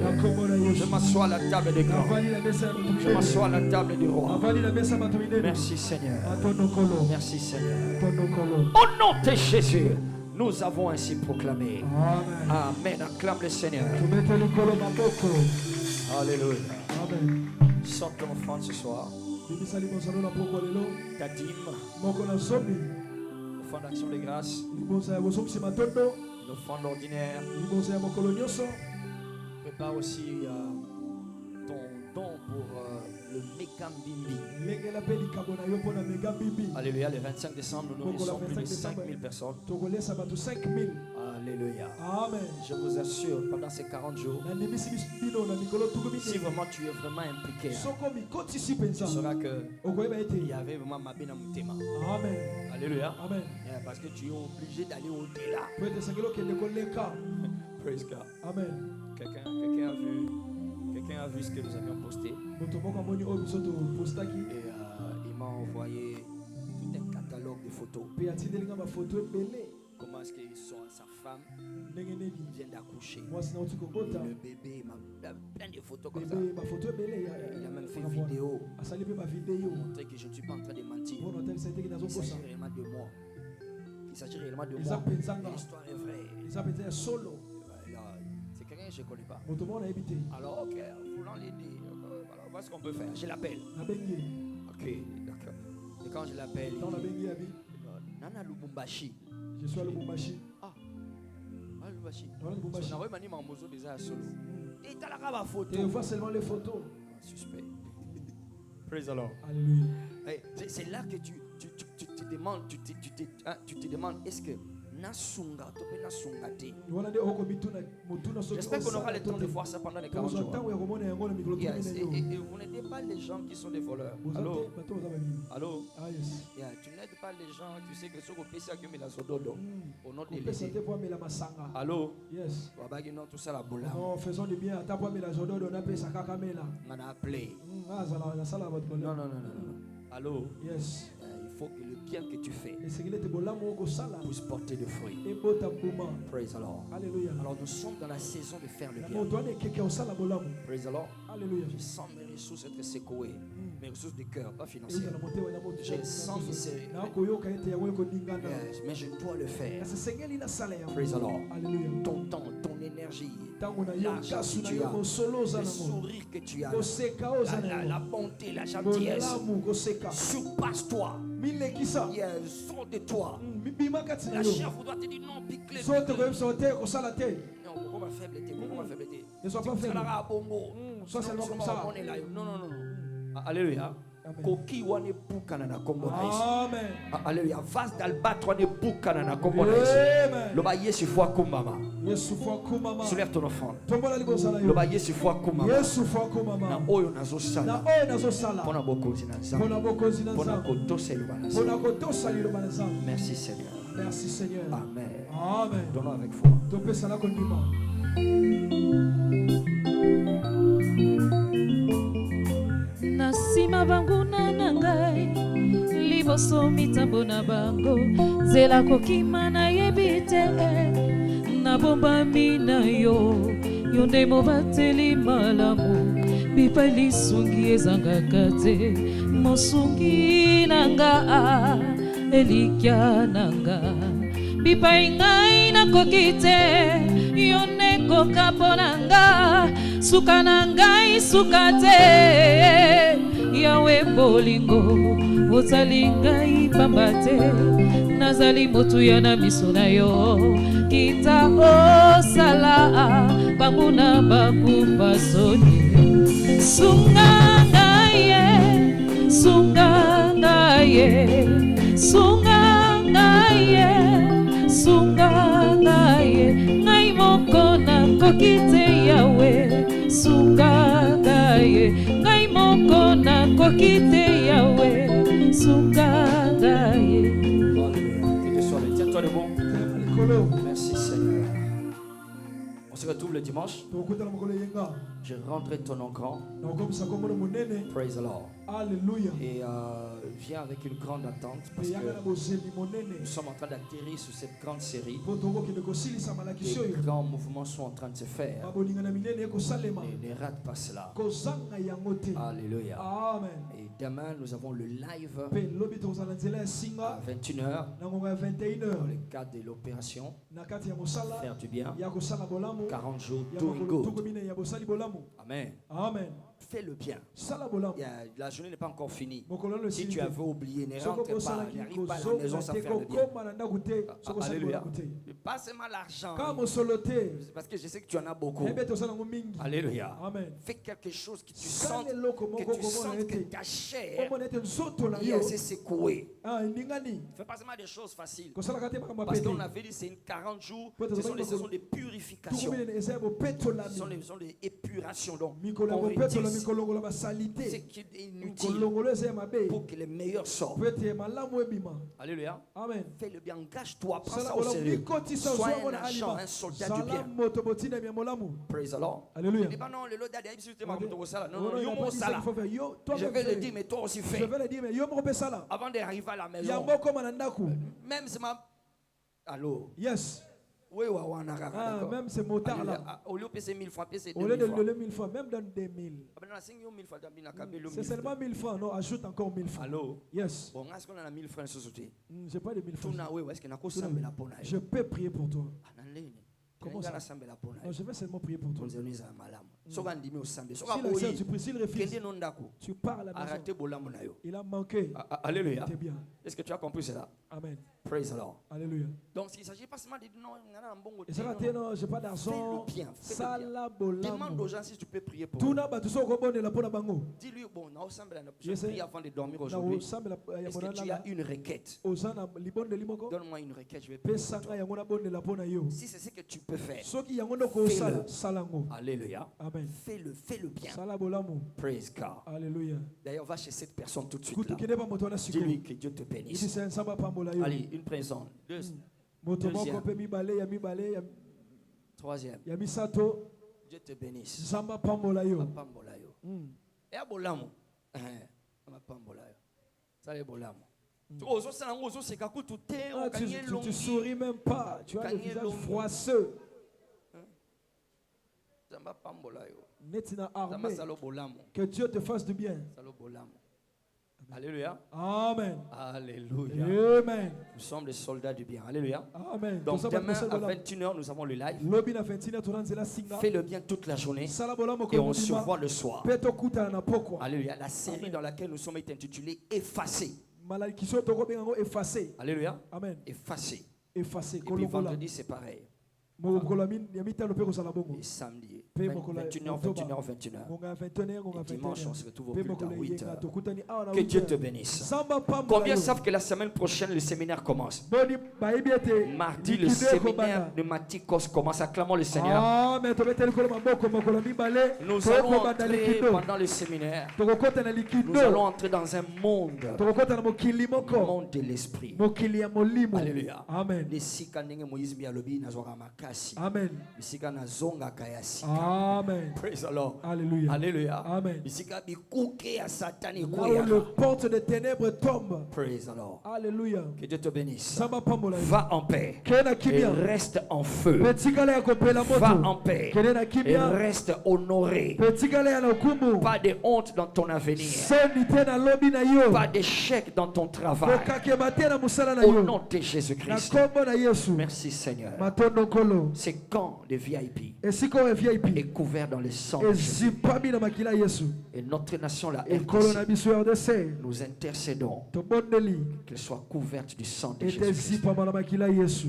je m'assois à la table des grands. Je m'assois à la table du roi. Merci Seigneur. Merci Seigneur. Au nom de Jésus, nous avons ainsi proclamé. Amen. Acclame le Seigneur. Alléluia. Sors ton offrande ce soir. Ta dîme. Offrande d'action de grâce, l'offrande ordinaire. Prépare aussi ton don pour le Megambimbi. Alléluia, le 25 décembre, nous nourrissons plus de 5000 personnes. Alléluia. Amen. Je vous assure, pendant ces 40 jours, si vraiment tu es vraiment impliqué, tu sauras qu'il y avait vraiment ma béna mutema. Amen. Alléluia. Amen. Parce que tu es obligé d'aller au-delà. Praise God. Amen. Quelqu'un a vu ce que nous avions posté. Et il m'a envoyé tout un catalogue de photos. Comment est-ce qu'ils sont sa femme vient d'accoucher. Le bébé, il a plein de photos comme ça. Il a même fait une vidéo pour montrer que je ne suis pas en train de mentir. Il s'agit réellement de moi. Il s'agit réellement de moi. L'histoire est vraie. C'est quelqu'un que je ne connais pas. Alors, ok, voulant l'aider. Voilà, voilà ce qu'on peut faire. Je l'appelle. Ok, d'accord. Et quand je l'appelle, Nana Lubumbashi. Je suis à Lubumbashi. Ah. Lubumbashi. Dans Lubumbashi. On a mani mamozo déjà solo. Et t'as la cava photo. Et on voit seulement les photos. Suspect. Praise the Lord. Alléluia. Hey, c'est là que tu te demandes, est-ce que Nasunga, j'espère qu'on aura le temps de voir ça pendant les 40 jours. Yes. Et vous n'aidez pas les gens qui sont des voleurs. Allô? Allô? Yeah. Tu n'aides pas les gens, tu sais que ce qu'on peut faire que la sododo au nom de l'Église. Allô? Yes. Tout ça la boule. Non, faisons du bien. On a appelé. Non. Allô? Yes. Il faut que le bien que tu fais puisse porter de fruits. Praise the Lord. Alléluia. Alors nous sommes dans la saison de faire le bien. Praise the Lord. Alléluia. Je sens mes ressources être secouées. Mes ressources de cœur, pas financières. Je sens que c'est... Yes, mais je dois le faire. Praise the Lord. Alléluia. Ton temps, ton énergie, l'argent que tu as, le sourire que tu as, la bonté, la gentillesse, surpasse-toi. Sors de toi. La chair voudra te dire non, pique-les. Non, pourquoi ma faiblesse? Ne sois pas faible. Sois seulement comme ça. Non. Alléluia. Amen. Alléluia. Vase d'albâtre ne boucana na kombo na Yesu. Loba Yesu fois kumama. Soulève ton offrande. Loba Yesu fois kumama. Na oyo nazo sala. Pona bokozi na nzambe. Pona kotosa liloba na nzambe. Merci Seigneur. Merci Seigneur. Amen. Amen. Donnons avec foi. Nasima banguna na ngai liboso mitambo na bango zela kokima na yebi te nabombami na yo nde mobateli malamu bipa lisungi ezangaka te mosungi nanga elikya nanga bipa ngai nakoki te yo nde koka mpo nanga suka na ngai suka te yawe bolingo ozali ngai pamba te nazali motuya na miso na yo kita osala banguna bakumba soni sunga ngai sunga ngai sunga ngai sunga ngai ngai moko nakoki te yawe sunga ngai ngai moko nakoki te yawe sunga ngai. Que Dieu soit le tiens-toi debout. Merci Seigneur. On se retrouve le dimanche. Je rendrai ton nom grand. Praise the Lord. Alléluia. Et viens avec une grande attente parce que nous sommes en train d'atterrir sur cette grande série. Des grands mouvements sont en train de se faire. Et ne rate pas cela. Alléluia. Amen. Et demain, nous avons le live à 21h dans le cadre de l'opération Faire du bien. 40 jours doing good. Amen. Amen. Fais le bien. La journée n'est pas encore finie. Si tu avais oublié, ne rentre pas, n'arrive pas à la maison sans faire le bien. Alléluia. Pas seulement l'argent. Parce que je sais que tu en as beaucoup. Alléluia. Amen. Fais quelque chose que tu sens que ta chair s'est secouée. Fais pas seulement des choses faciles. Parce qu'on avait dit c'est une 40 jours. Ce sont des saisons de purification. Ce sont des saisons d'épuration. Donc, on retire ce qui est inutile pour que les meilleurs sortent. Alléluia. Amen. Fais le bien, engage-toi, prends ça au sérieux. Sois un agent, un soldat du bien. Praise the Lord. Alléluia. Il dit pas non, le lot d'adhérer sur le non, je vais le dire, mais toi aussi fais. Avant d'arriver à la maison, même si ma... Allô? Yes. Oui, même ces motards-là. Au lieu de payer 1000 francs, payer 2000 francs, même dans 2000. C'est C'est seulement 1000 francs, non, ajoute encore 1000 francs. Allô? Yes. Bon, est-ce qu'on a 1000 francs sur ce côté? J'ai pas de 1000 francs. Je peux prier pour toi. Comment ça? Non, je vais seulement prier pour toi. Si tu pries, s'il refuse, tu pars à la maison. Il a manqué. Alléluia. Bien. Est-ce que tu as compris cela? Amen. Praise the Lord. Alléluia. Donc, il ne s'agit pas seulement de dire non, Et ça va dire non, j'ai pas d'argent. Demande aux gens si tu peux prier pour eux. Dis-lui, bon, je prie avant de dormir aujourd'hui. Est-ce que tu as une requête? Donne-moi une requête, je vais prier pour toi. Si c'est ce que tu peux faire, fais-le. Alléluia. Fais-le bien. Praise God. Alléluia. D'ailleurs, va chez cette personne tout de suite là. Dis-lui que Dieu te bénisse. Allez, une présence. Deuxième. Troisième. Dieu te bénisse. Tu souris même pas. Tu as le visage froisseux. Que Dieu te fasse du bien. Alléluia. Amen. Alléluia. Amen. Nous sommes les soldats du bien. Alléluia. Amen. Donc demain à 21h, nous avons le live. Fais le bien toute la journée et on se voit le soir. Alléluia. La série dans laquelle nous sommes est intitulée Effacé. Alléluia. Amen. Effacé. Et puis vendredi c'est pareil. Et samedi, 21h, 21h. Et dimanche, on se retrouve au culte à 8h. Que Dieu te bénisse. Combien savent que la semaine prochaine, le séminaire commence? Mardi, le séminaire de Matikos commence. Acclamons le Seigneur. Nous allons entrer pendant le séminaire. Nous allons entrer dans un monde de l'esprit. Alléluia. Amen. Amen. Amen. Praise the Lord. Alléluia. Alléluia. Amen. Là où le porte des ténèbres tombe. Praise the Lord. Alléluia. Que Dieu te bénisse. Va en paix. Et reste en feu. Va en paix. Et reste honoré. Pas de honte dans ton avenir. Pas d'échec dans ton travail. Au nom de Jésus-Christ. Merci Seigneur. Ces camps de VIP est couvert dans le sang de Jésus. Et notre nation, la RDC, nous intercédons qu'elle soit couverte du sang de Jésus.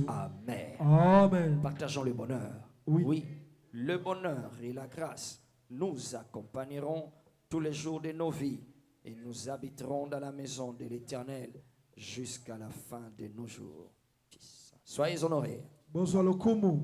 Amen. Amen. Partageons le bonheur. Oui, le bonheur et la grâce nous accompagneront tous les jours de nos vies et nous habiterons dans la maison de l'Éternel jusqu'à la fin de nos jours. Soyez honorés. Bonsoir le Kumu.